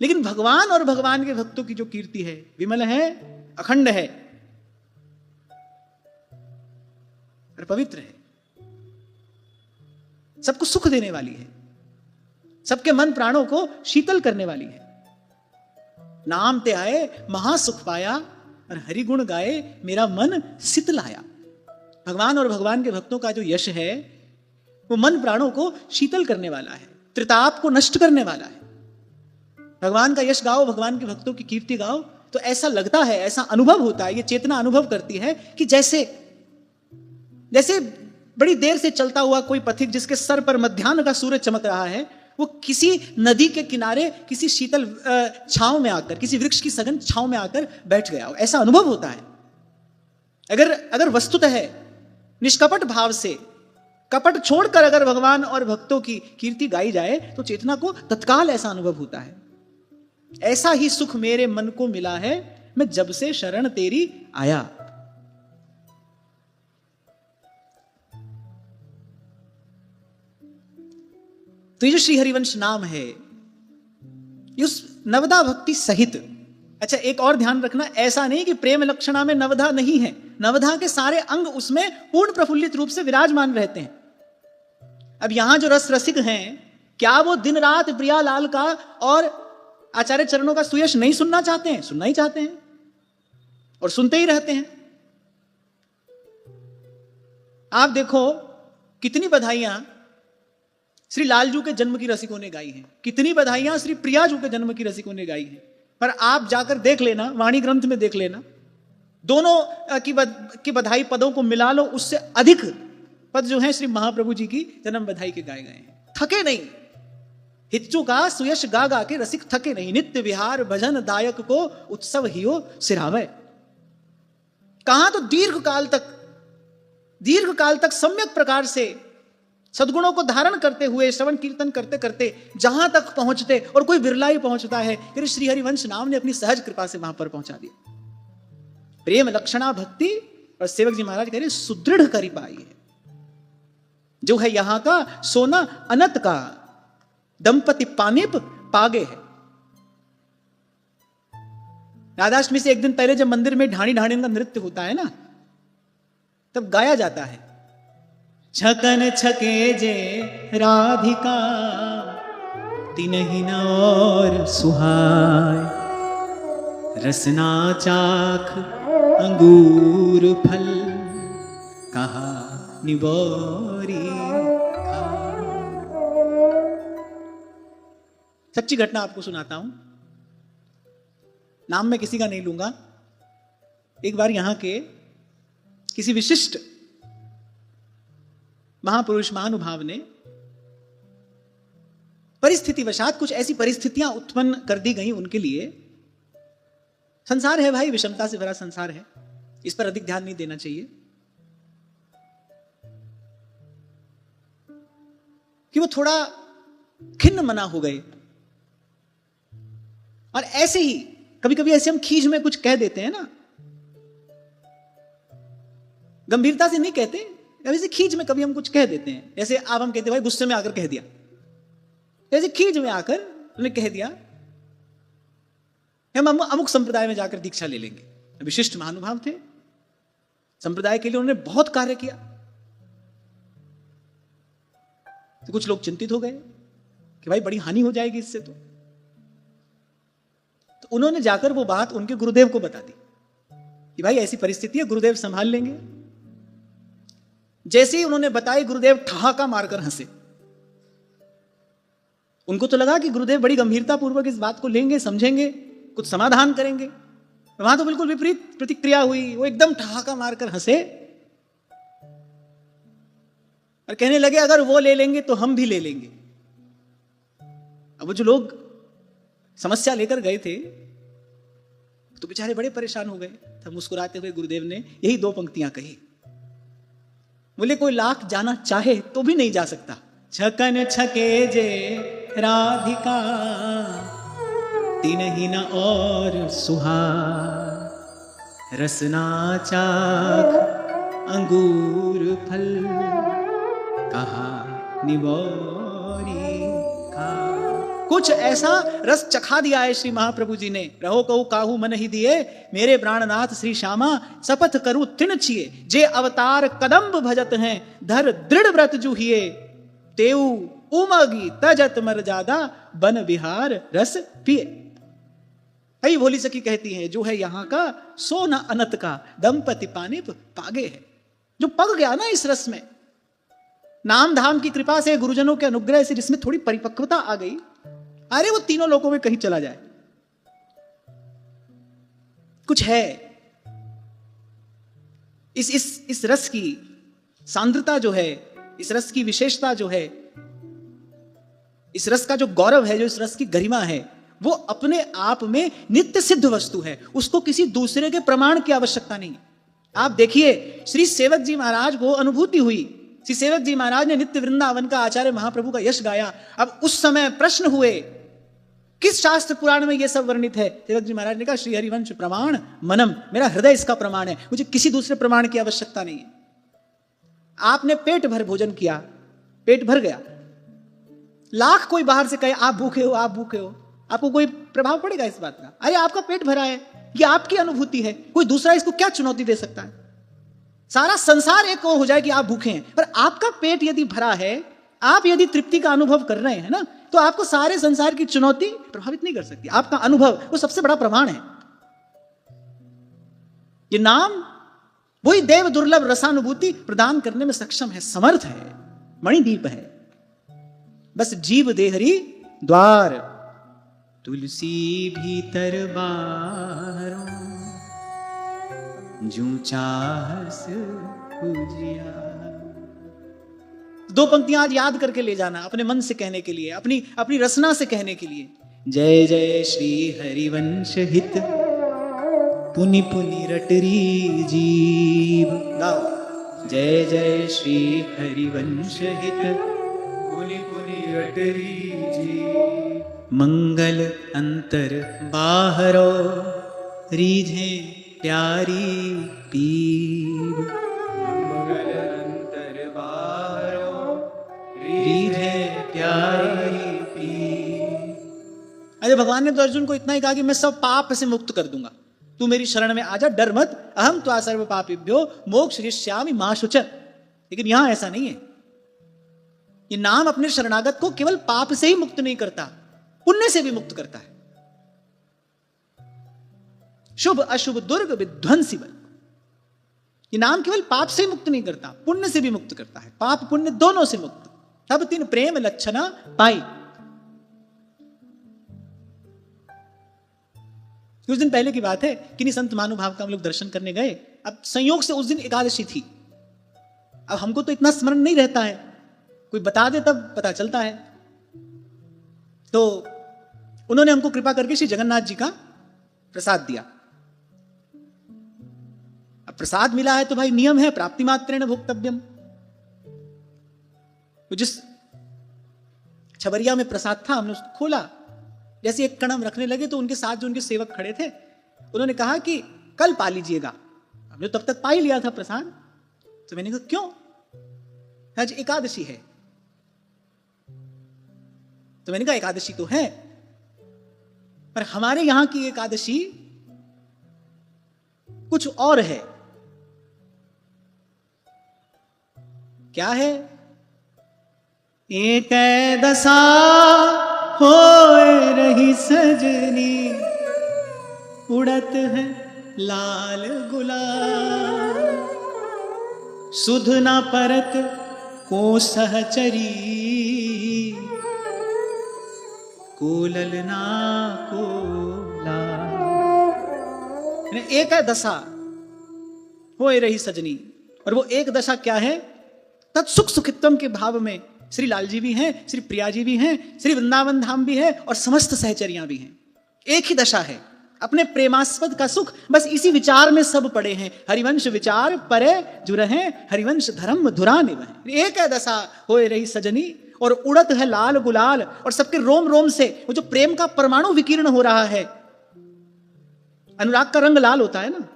Speaker 1: लेकिन भगवान और भगवान के भक्तों की जो कीर्ति है विमल है, अखंड है और पवित्र है, सबको सुख देने वाली है, सबके मन प्राणों को शीतल करने वाली है। नाम ते आए महासुख पाया और हरि गुण गाए मेरा मन शीतलाया। भगवान और भगवान के भक्तों का जो यश है वो मन प्राणों को शीतल करने वाला है, त्रिताप को नष्ट करने वाला है। भगवान का यश गाओ, भगवान के भक्तों की कीर्ति गाओ तो ऐसा लगता है, ऐसा अनुभव होता है, ये चेतना अनुभव करती है कि जैसे बड़ी देर से चलता हुआ कोई पथिक जिसके सर पर मध्याह्न का सूरज चमक रहा है, वो किसी नदी के किनारे किसी शीतल छांव में आकर, किसी वृक्ष की सघन छांव में आकर बैठ गया हो, ऐसा अनुभव होता है। अगर वस्तुतः निष्कपट भाव से, कपट छोड़कर अगर भगवान और भक्तों की कीर्ति गाई जाए तो चेतना को तत्काल ऐसा अनुभव होता है। ऐसा ही सुख मेरे मन को मिला है, मैं जब से शरण तेरी आया। तो ये जो श्री हरिवंश नाम है ये उस नवधा भक्ति सहित। अच्छा, एक और ध्यान रखना, ऐसा नहीं कि प्रेम लक्षणा में नवधा नहीं है, नवधा के सारे अंग उसमें पूर्ण प्रफुल्लित रूप से विराजमान रहते हैं। अब यहां जो रस रसिक हैं, क्या वो दिन रात प्रियालाल का और आचार्य चरणों का सुयश नहीं सुनना चाहते हैं? सुनना ही चाहते हैं और सुनते ही रहते हैं। आप देखो कितनी बधाइयां श्री लालजू के जन्म की रसिकों ने गाई हैं, कितनी बधाइयां श्री प्रियाजू के जन्म की रसिकों ने गाई हैं। पर आप जाकर देख लेना, वाणी ग्रंथ में देख लेना, दोनों की बधाई पदों को मिला लो, उससे अधिक पद जो हैं श्री महाप्रभु जी की जन्म बधाई के गाए गए हैं। थके नहीं, हिच्चू का सुयश गा गा के रसिक थके नहीं। नित्य विहार भजन दायक को उत्सव हियो सिरावे। कहां तो दीर्घ काल तक सम्यक प्रकार से सद्गुणों को धारण करते हुए श्रवण कीर्तन करते करते जहां तक पहुंचते, और कोई बिरला ही पहुंचता है, फिर श्री हरिवंश नाम ने अपनी सहज कृपा से वहां पर पहुंचा दिया। प्रेम लक्षणा भक्ति, और सेवक जी महाराज कह रहे सुदृढ़ करी पाई है, जो है यहां का सोना अनत का, दंपति पानिप पागे है। राधाष्टमी से एक दिन पहले जब मंदिर में ढाणी ढाणी का नृत्य होता है ना, तब गाया जाता है, छकन छके जे राधिका तिनहि न और सुहाय, रसना चाख अंगूर फल कहा निबोरी। सच्ची घटना आपको सुनाता हूं, नाम मैं किसी का नहीं लूंगा। एक बार यहां के किसी विशिष्ट महापुरुष महानुभाव ने परिस्थितिवशात कुछ ऐसी परिस्थितियां उत्पन्न कर दी गई उनके लिए। संसार है भाई, विषमता से भरा संसार है, इस पर अधिक ध्यान नहीं देना चाहिए, कि वो थोड़ा खिन्न मना हो गए। और ऐसे ही कभी कभी ऐसे हम खीज में कुछ कह देते हैं ना, गंभीरता से नहीं कहते, ऐसे खीज में कभी हम कुछ कह देते हैं। जैसे अब हम कहते भाई गुस्से में आकर कह दिया, जैसे खीज में आकर उन्होंने कह दिया, हम अमुक संप्रदाय में जाकर दीक्षा ले लेंगे। विशिष्ट महानुभाव थे, संप्रदाय के लिए उन्होंने बहुत कार्य किया। तो कुछ लोग चिंतित हो गए कि भाई बड़ी हानि हो जाएगी इससे। तो उन्होंने जाकर वो बात उनके गुरुदेव को बता दी कि भाई ऐसी परिस्थिति है, गुरुदेव संभाल लेंगे। जैसे ही उन्होंने बताई, गुरुदेव ठहाका मारकर हंसे। उनको तो लगा कि गुरुदेव बड़ी गंभीरता पूर्वक इस बात को लेंगे, समझेंगे, कुछ समाधान करेंगे। वहां तो बिल्कुल विपरीत प्रतिक्रिया हुई। वो एकदम ठहाका मारकर हंसे और कहने लगे अगर वो ले लेंगे तो हम भी ले लेंगे। अब वो जो लोग समस्या लेकर गए थे तो बेचारे बड़े परेशान हो गए। तब मुस्कुराते हुए गुरुदेव ने यही 2 पंक्तियां कही, बोले कोई लाख जाना चाहे तो भी नहीं जा सकता, छकन छके जे राधिका, तिनहि न और सुहा, रसना चाख अंगूर फल, कहा निबोरी खा। कुछ ऐसा रस चखा दिया है श्री महाप्रभु जी ने, रहो कहू काहू मन ही दिए, मेरे प्राणनाथ श्री श्यामा शपथ करूं तृण छिए, जे अवतार कदम्ब भजत हैं, धर दृढ़ व्रत जूहिए, तेऊ उमगी तजत मर्यादा, बन बिहार रस पिए। कई भोली सखी कहती हैं, जो है यहाँ का सो न अनत का, दंपति पानिप पागे है। जो पग गया ना इस रस में, नाम धाम की कृपा से, गुरुजनों के अनुग्रह से, जिसमें थोड़ी परिपक्वता आ गई, अरे वो तीनों लोकों में कहीं चला जाए। कुछ है इस रस की सांद्रता जो है, इस रस की विशेषता जो है, इस रस का जो गौरव है, जो इस रस की गरिमा है, वो अपने आप में नित्य सिद्ध वस्तु है। उसको किसी दूसरे के प्रमाण की आवश्यकता नहीं। आप देखिए, श्री सेवक जी महाराज को अनुभूति हुई, श्री सेवक जी महाराज ने नित्य वृंदावन का आचार्य महाप्रभु का यश गाया। अब उस समय प्रश्न हुए, किस शास्त्र पुराण में यह सब वर्णित है? सेवक जी महाराज ने कहा, श्री हरिवंश प्रमाण मनम, मेरा हृदय इसका प्रमाण है, मुझे किसी दूसरे प्रमाण की आवश्यकता नहीं है। आपने पेट भर भोजन किया, पेट भर गया, लाख कोई बाहर से कहे आप भूखे हो, आप भूखे हो, आपको कोई प्रभाव पड़ेगा इस बात का? अरे आपका पेट भरा है, ये आपकी अनुभूति है, कोई दूसरा इसको क्या चुनौती दे सकता है? सारा संसार एक हो जाए कि आप भूखे हैं, पर आपका पेट यदि भरा है, आप यदि तृप्ति का अनुभव कर रहे हैं ना, तो आपको सारे संसार की चुनौती प्रभावित नहीं कर सकती। आपका अनुभव वो सबसे बड़ा प्रमाण है। ये नाम वही देव दुर्लभ रसानुभूति प्रदान करने में सक्षम है, समर्थ है, मणिदीप है। बस जीव देहरी द्वार, तुलसी भीतर बाहरों, जूं चाहस पूजिया। दो पंक्तियां आज याद करके ले जाना, अपने मन से कहने के लिए, अपनी रसना से कहने के लिए। जय जय श्री हरिवंश हित, पुनि पुनि रटरी जीव। गाओ, जय जय श्री हरिवंश हित,
Speaker 2: पुनि पुनि रटरी जीव।
Speaker 1: मंगल अंतर बाहरो, रीझे प्यारी पीब।
Speaker 2: मंगल अंतर बाहरो,
Speaker 1: रीझे प्यारी पीब। अरे भगवान ने तो अर्जुन को इतना ही कहा कि मैं सब पाप से मुक्त कर दूंगा, तू मेरी शरण में आजा, डर मत, अहम त्वा सर्व पापिभ्यो मोक्षयिष्यामि मा शुच। लेकिन यहां ऐसा नहीं है। ये नाम अपने शरणागत को केवल पाप से ही मुक्त नहीं करता, पुण्य से भी मुक्त करता है। शुभ अशुभ दुर्ग विध्वंसी बल। ये नाम केवल पाप से ही मुक्त नहीं करता, पुण्य से भी मुक्त करता है, पाप पुण्य दोनों से मुक्त। तब तीन प्रेम लक्षणा पाई। कुछ दिन पहले की बात है, किन्हीं संत महानुभाव का हम लोग दर्शन करने गए। अब संयोग से उस दिन एकादशी थी। अब हमको तो इतना स्मरण नहीं रहता है, कोई बता दे तब पता चलता है। तो उन्होंने हमको कृपा करके श्री जगन्नाथ जी का प्रसाद दिया। अब प्रसाद मिला है तो भाई नियम है, प्राप्ति मात्रेण भोक्तव्यम। तो जिस छबरिया में प्रसाद था, हमने उसको खोला, जैसे एक कणम रखने लगे तो उनके साथ जो उनके सेवक खड़े थे, उन्होंने कहा कि कल पा लीजिएगा। हमने तब तक पा ही लिया था प्रसाद। तो मैंने कहा क्यों? आज एकादशी है। तो मैंने कहा एकादशी तो है, पर हमारे यहां की एकादशी कुछ और है। क्या है? एक दशा हो रही सजनी, उड़त है लाल गुलाल, सुध ना परत को सहचरी, कोलल ना कोला। एक है दशा हो रही सजनी, और वो एक दशा क्या है? तत्सुख सुखित्वम के भाव में श्री लाल जी भी हैं, श्री प्रिया जी भी हैं, श्री वृंदावन धाम भी है, और समस्त सहचरियां भी हैं। एक ही दशा है, अपने प्रेमास्पद का सुख। बस इसी विचार में सब पड़े हैं। हरिवंश विचार परे जुरहे, हरिवंश धर्म धुरा निवहे। एक है दशा हो रही सजनी, और उड़त है लाल गुलाल, और सबके रोम रोम से वो जो प्रेम का परमाणु विकीर्ण हो रहा है। अनुराग का रंग लाल होता है ना,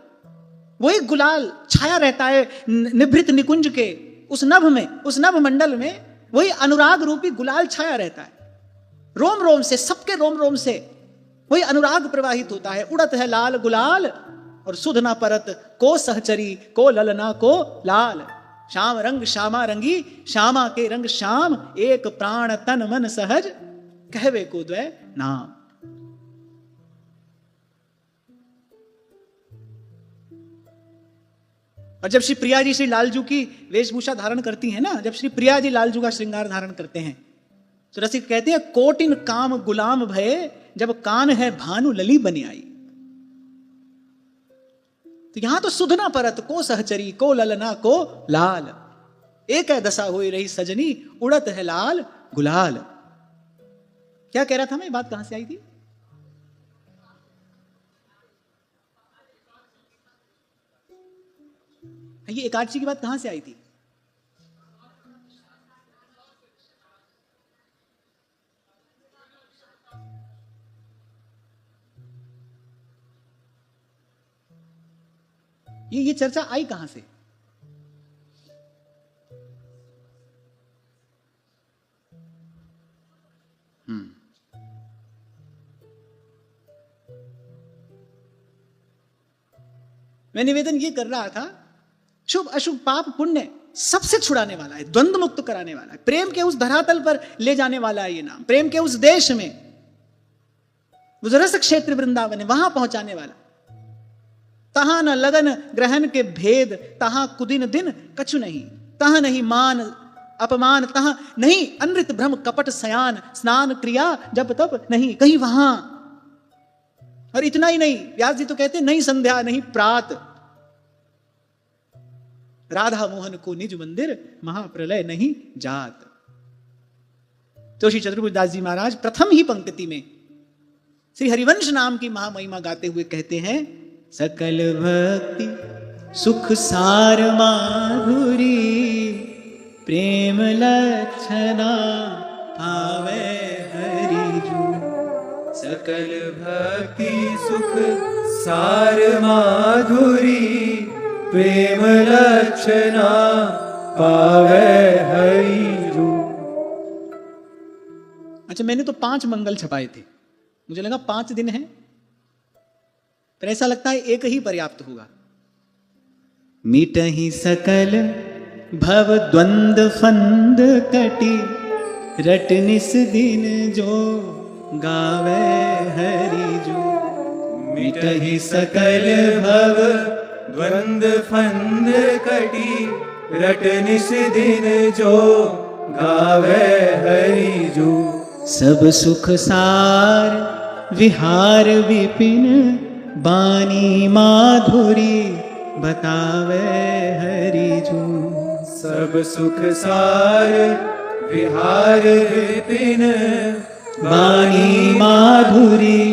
Speaker 1: वही गुलाल छाया रहता है निभृत निकुंज के उस नभ में, उस नभ मंडल में वही अनुराग रूपी गुलाल छाया रहता है। रोम रोम से, सबके रोम रोम से वही अनुराग प्रवाहित होता है। उड़त है लाल गुलाल और सुध न परत, को सहचरी को ललना को लाल। श्याम रंग श्यामा रंगी, श्यामा के रंग श्याम, एक प्राण तन मन सहज, कहवे को द्वय नाम। और जब श्री प्रिया जी श्री लालजू की वेशभूषा धारण करती हैं ना, जब श्री प्रिया जी लालजू का श्रृंगार धारण करते हैं, तो रसिक कहते हैं कोटिन काम गुलाम भये, जब कान है भानु लली बनी आई। तो यहां तो सुधना परत, को सहचरी को ललना को लाल, एक है दशा हुई रही सजनी, उड़त है लाल गुलाल। क्या कह रहा था मैं, ये बात कहां से आई थी? ये एकादशी की बात कहां से आई थी? ये चर्चा आई कहां से? मैं निवेदन ये कर रहा था, शुभ अशुभ पाप पुण्य सबसे छुड़ाने वाला है, द्वंद्व मुक्त कराने वाला है, प्रेम के उस धरातल पर ले जाने वाला है ये नाम, प्रेम के उस देश में, उस रस क्षेत्र वृंदावन है, वहां पहुंचाने वाला। तहां न लगन ग्रहण के भेद, तहां कुदिन दिन कछु नहीं, तहां नहीं मान अपमान, तहां नहीं अनृत भ्रम कपट सयान, स्नान क्रिया जब तब नहीं, कहीं वहां। और इतना ही नहीं, व्यास जी तो कहते नहीं संध्या नहीं प्रात, राधा मोहन को निज मंदिर, महाप्रलय नहीं जात। तो श्री चतुर्भुज दास जी महाराज प्रथम ही पंक्ति में श्री हरिवंश नाम की महामहिमा गाते हुए कहते हैं, सकल भक्ति सुख सार माधुरी, प्रेम लक्षणा पावे हरि जू।
Speaker 2: सकल भक्ति सुख सार माधुरी, प्रेम लक्षणा पावे हरि जू।
Speaker 1: अच्छा, मैंने तो 5 मंगल छपाए थे, मुझे लगा 5 दिन है, पर ऐसा लगता है एक ही पर्याप्त होगा। मिटहि सकल भव द्वंद फंद कटी, रट निस दिन जो गावे हरि जू।
Speaker 2: मिटहि सकल भव द्वंद फंद कटी, रट निस दिन जो गावे हरि जू।
Speaker 1: सब सुख सार विहार विपिन, बानी माधुरी बतावे हरि जू।
Speaker 2: सब सुख सार विहार विपिन,
Speaker 1: बानी माधुरी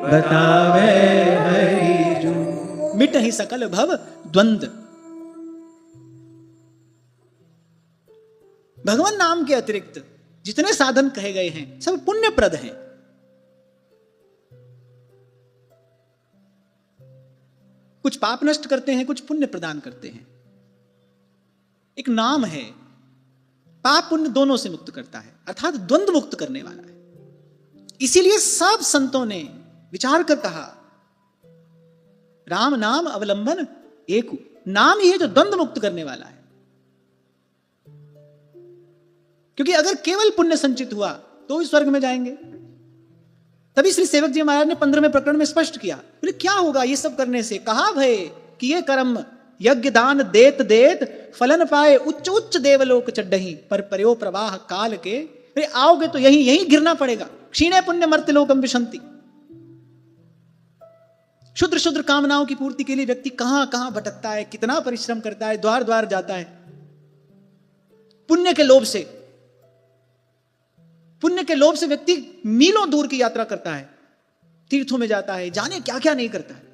Speaker 1: बतावे हरि जू। मिट ही सकल भव द्वंद। भगवान नाम के अतिरिक्त जितने साधन कहे गए हैं सब पुण्यप्रद हैं। कुछ पाप नष्ट करते हैं, कुछ पुण्य प्रदान करते हैं। एक नाम है, पाप पुण्य दोनों से मुक्त करता है, अर्थात द्वंद्व मुक्त करने वाला है। इसीलिए सब संतों ने विचार कर कहा, राम नाम अवलंबन एक, नाम ही है जो द्वंद्व मुक्त करने वाला है। क्योंकि अगर केवल पुण्य संचित हुआ तो ही स्वर्ग में जाएंगे। तभी श्री सेवक जी महाराज ने 15वें प्रकरण में स्पष्ट किया, बोले क्या होगा ये सब करने से? कहा भय कि ये कर्म यज्ञ दान देत देत, फलन पाए उच्च उच्च देवलोक चढ़ही, पर पर्यो प्रवाह काल के। अरे आओगे तो यही गिरना पड़ेगा। क्षीणे पुण्य मर्त्य लोकम विशंति। शुद्र शुद्र कामनाओं की पूर्ति के लिए व्यक्ति कहां कहां भटकता है, कितना परिश्रम करता है, द्वार द्वार जाता है। पुण्य के लोभ से, पुण्य के लोभ से व्यक्ति मीलों दूर की यात्रा करता है, तीर्थों में जाता है, जाने क्या क्या नहीं करता है।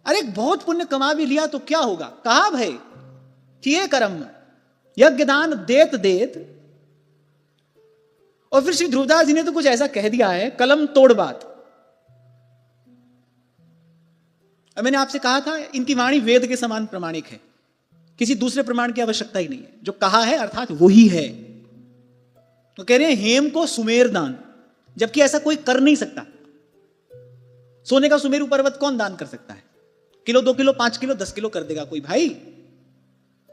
Speaker 1: अरे अरे बहुत पुण्य कमा भी लिया तो क्या होगा, कहा भाई किए कर्म यज्ञ दान देत देत। और फिर श्री ध्रुवदास जी ने तो कुछ ऐसा कह दिया है, कलम तोड़ बात। अब मैंने आपसे कहा था इनकी वाणी वेद के समान प्रमाणिक है, किसी दूसरे प्रमाण की आवश्यकता ही नहीं है, जो कहा है अर्थात वही है। तो कह रहे हैं हेम को सुमेर दान, जबकि ऐसा कोई कर नहीं सकता। सोने का सुमेरु पर्वत कौन दान कर सकता है? किलो 2 किलो 5 किलो 10 किलो कर देगा कोई भाई,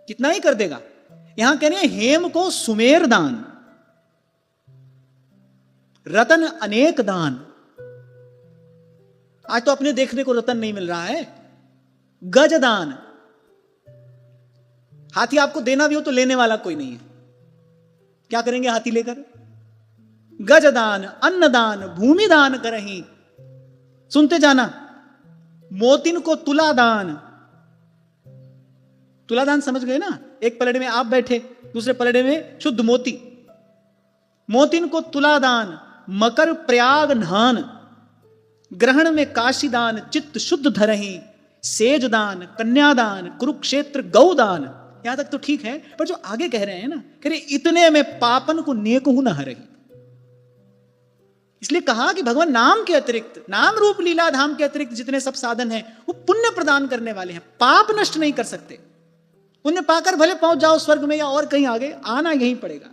Speaker 1: कितना ही कर देगा। यहां कह रहे हैं हेम को सुमेर दान, रतन अनेक दान। आज तो अपने देखने को रतन नहीं मिल रहा है। गज दान, हाथी आपको देना भी हो तो लेने वाला कोई नहीं है, क्या करेंगे हाथी लेकर? गज दान, अन्न दान, भूमि दान करही। सुनते जाना, मोतिन को तुला दान। तुला दान समझ गए ना? एक पलड़े में आप बैठे, दूसरे पलड़े में शुद्ध मोती। मोतिन को तुला दान, मकर प्रयाग नान। ग्रहण में काशी दान, चित्त शुद्ध धरही। सेज दान, कन्यादान, कुरुक्षेत्र गौदान। यहां तक तो ठीक है, पर जो आगे कह रहे हैं ना, कह रहे इतने में पापन को नेकहु न हरही। इसलिए कहा कि भगवान नाम के अतिरिक्त, नाम रूप लीला धाम के अतिरिक्त जितने सब साधन हैं वो पुण्य प्रदान करने वाले हैं, पाप नष्ट नहीं कर सकते। पुण्य पाकर भले पहुंच जाओ स्वर्ग में या और कहीं आगे, आना यहीं पड़ेगा।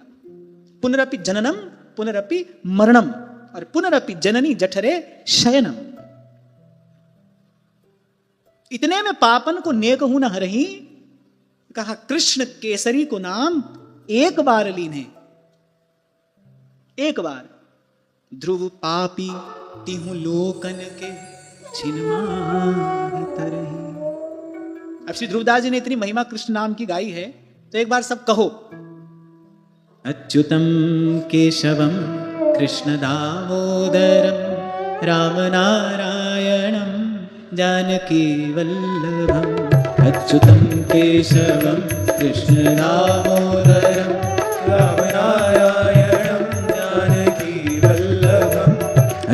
Speaker 1: पुनरपि जननम पुनरपि मरणम और पुनरपि जननी जठरे शयनम। इतने में पापन को नेकहु न हरही। कहा कृष्ण केसरी को नाम एक बार लीने, एक बार। ध्रुव पापी तिहु लोकन के छिन्माहि तरही। अब श्री ध्रुवदास जी ने इतनी महिमा कृष्ण नाम की गाई है, तो एक बार सब कहो। अच्युतम केशवम कृष्ण दामोदरम राम नारायणम जानकी वल्लभम। अच्युतम केशवम कृष्ण दामोदरम राम नारायणम जानकी वल्लभम।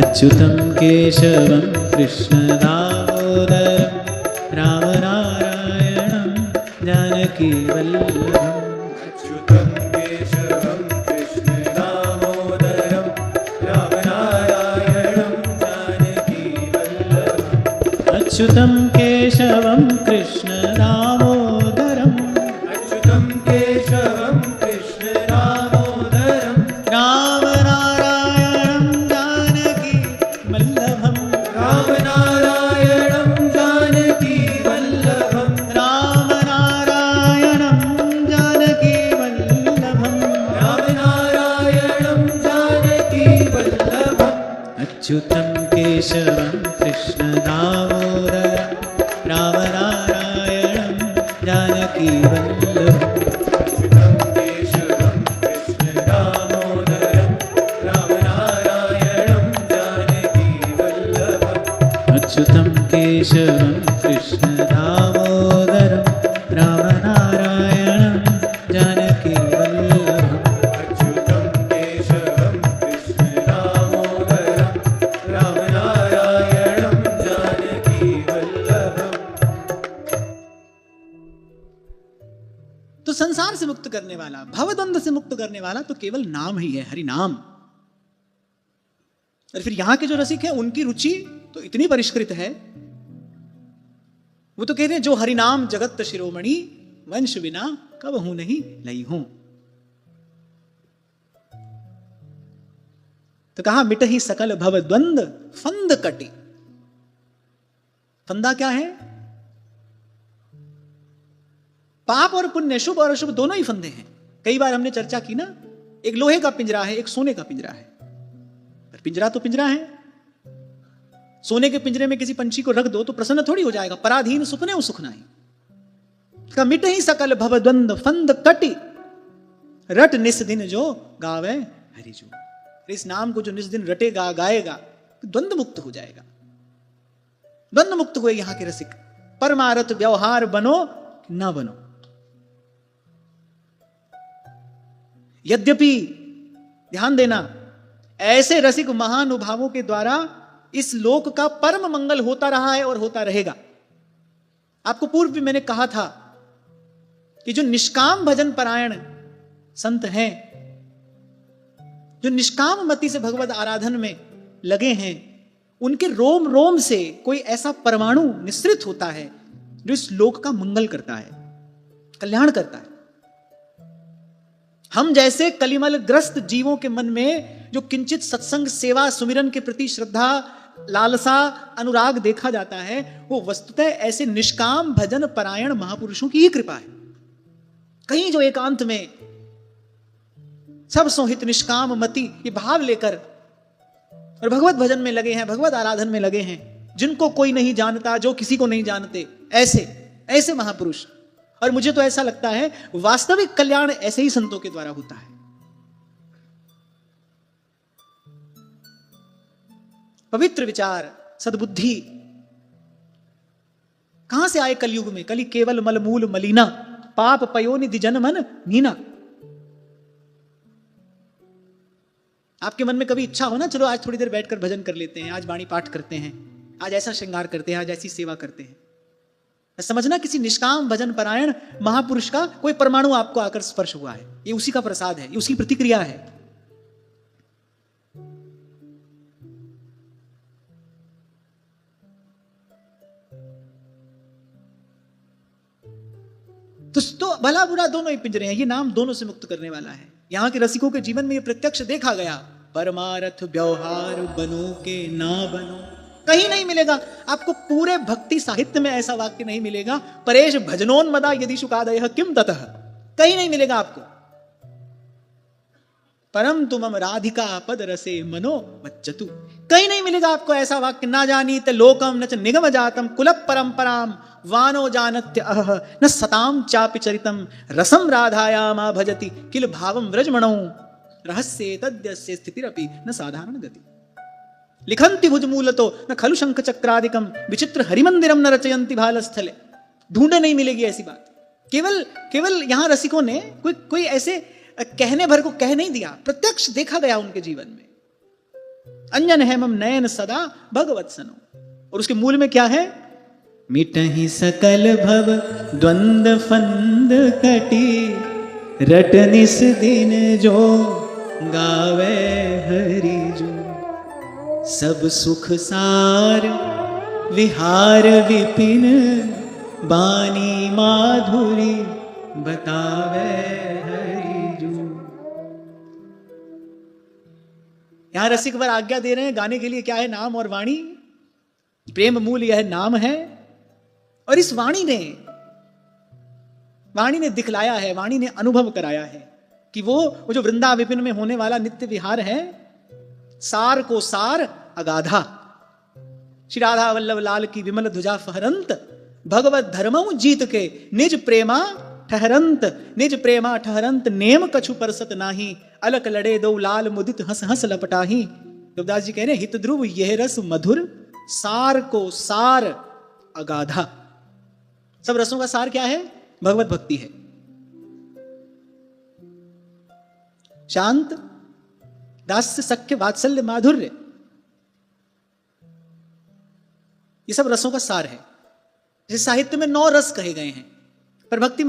Speaker 1: अच्युतम केशवम कृष्ण दामोदरम राम नारायणम जानकी वल्लभम।
Speaker 2: अच्युतं केशवं कृष्ण दामोदरं राम नारायणं जानकी वल्लभम्।
Speaker 1: अच्युतं केशवं कृष्ण दामोदरं
Speaker 2: अच्युतं केशवं कृष्ण दामोदरं
Speaker 1: राम नारायणं जानकी वल्लभम्।
Speaker 2: राम नारायणं जानकी वल्लभम्।
Speaker 1: राम नारायणं जानकी वल्लभम्।
Speaker 2: राम नारायणं जानकी वल्लभम्।
Speaker 1: अच्युतं केशवं कृष्ण दामोदरं राम नारायणं जानकी वल्लभम्।
Speaker 2: अच्युतं केशवं कृष्ण दामोदरं राम नारायणं जानकी वल्लभम्।
Speaker 1: अच्युतं केशवं कृष्ण दामोदरं राम नारायणं जानकी वल्लभम्।
Speaker 2: अच्युतं केशवं कृष्ण दामोदरं राम नारायणं जानकी वल्लभम्।
Speaker 1: तो संसार से मुक्त करने वाला, भवद्वंद से मुक्त करने वाला तो केवल नाम ही है, हरि नाम। और फिर यहां के जो रसिक हैं उनकी रुचि तो इतनी परिष्कृत है, वो तो कहते हैं जो हरि नाम जगत शिरोमणि वंश बिना कब हूं नहीं लई हूं। तो कहा मिटहि सकल भव द्वंद फंद कटी। फंदा क्या है? पाप और पुण्य, शुभ और अशुभ दोनों ही फंदे हैं। कई बार हमने चर्चा की ना, एक लोहे का पिंजरा है, एक सोने का पिंजरा है। पर पिंजरा तो पिंजरा है। सोने के पिंजरे में किसी पंछी को रख दो तो प्रसन्न थोड़ी हो जाएगा, पराधीन सुपने उ सुख नहीं। का मिट ही सकल भव द्वंद फंद कटी रट निस दिन जो गावे हरि जो। इस नाम को जो निस दिन रटेगा गाएगा तो द्वंद मुक्त हो जाएगा। द्वंद मुक्त हुए यहां के रसिक। परमारथ व्यवहार बनो ना बनो। यद्यपि ध्यान देना, ऐसे रसिक महानुभावों के द्वारा इस लोक का परम मंगल होता रहा है और होता रहेगा। आपको पूर्व भी मैंने कहा था कि जो निष्काम भजन परायण संत हैं, जो निष्काम मति से भगवत आराधन में लगे हैं, उनके रोम रोम से कोई ऐसा परमाणु निस्सृत होता है जो इस लोक का मंगल करता है, कल्याण करता है। हम जैसे कलिमल ग्रस्त जीवों के मन में जो किंचित सत्संग, सेवा, सुमिरन के प्रति श्रद्धा, लालसा, अनुराग देखा जाता है, वो वस्तुतः ऐसे निष्काम भजन परायण महापुरुषों की ही कृपा है। कहीं जो एकांत में सब सोहित निष्काम मति ये भाव लेकर और भगवत भजन में लगे हैं, भगवत आराधन में लगे हैं, जिनको कोई नहीं जानता, जो किसी को नहीं जानते, ऐसे ऐसे महापुरुष। और मुझे तो ऐसा लगता है वास्तविक कल्याण ऐसे ही संतों के द्वारा होता है। पवित्र विचार, सद्बुद्धि कहां से आए कलयुग में? कली केवल मलमूल मलिना, पाप पयोनिधि जन मन नीना। आपके मन में कभी इच्छा हो ना, चलो आज थोड़ी देर बैठकर भजन कर लेते हैं, आज वाणी पाठ करते हैं, आज ऐसा श्रृंगार करते हैं, आज ऐसी सेवा करते हैं। समझना किसी निष्काम भजन परायण महापुरुष का कोई परमाणु आपको आकर स्पर्श हुआ है, ये उसी का प्रसाद है, ये उसकी प्रतिक्रिया है। तो भला बुरा दोनों ही पिंजरे हैं, ये नाम दोनों से मुक्त करने वाला है। यहां के रसिकों के जीवन में ये प्रत्यक्ष देखा गया। परमार्थ व्यवहार बनो के ना बनो, कहीं नहीं मिलेगा आपको। पूरे भक्ति साहित्य में ऐसा वाक्य नहीं मिलेगा, परेश भजनोन्मदा यदि शुकादयः किम ततः, कहीं नहीं मिलेगा आपको। परम तुमम राधिका पद रसे मनो मज्जतु, कहीं नहीं मिलेगा आपको ऐसा वाक्य। ना जानीते लोकम न च निगम जातम कुल परंपराम वानो जानत्य अह न सताम चापि चरितम रसम राधायामा भजति किल भावम व्रजमणौ रहस्य तद्यस्य स्थितिरपि न साधारण गति। लिखन्ति भुजमूलतो न खलु शंख चक्रादिकम विचित्र हरिमंदिरम न रचयन्ति भालस्थले। ढूंढे नहीं मिलेगी ऐसी बात। केवल यहां रसिकों ने कोई ऐसे कहने भर को कह नहीं दिया, प्रत्यक्ष देखा गया उनके जीवन में। अंजन हेमम नयन सदा भगवत सनो, और उसके मूल में क्या है? मिटहि सकल भव द्वंद फंद कटी रट निस दिन जो गावे हरि जो। सब सुख सार विहार विपिन बानी माधुरी बतावे हरि जो। यहां रसिक वर आज्ञा दे रहे हैं गाने के लिए। क्या है? नाम और वाणी। प्रेम मूल यह नाम है, और इस वाणी ने दिखलाया है, वाणी ने अनुभव कराया है कि वो जो वृंदा विपिन में होने वाला नित्य विहार है, सार को सार अगाधा। श्री राधा वल्लभ लाल की विमल ध्वजा फहरंत भगवत धर्मऊ जीत के निज प्रेमा ठहरंत नेम कछु परसत नाही अलक लड़े दो लाल मुदित हंस हंस लपटाही। देवदास जी कह रहे हैं हित ध्रुव यह रस मधुर सार को सार अगाधा। सब रसों का सार क्या है? भगवत भक्ति है। शांत, दास्य, सख्य, वात्सल्य, माधुर्य, ये सब रसों का सार है। जिस साहित्य में 9 रस कहे गए हैं, पर भक्ति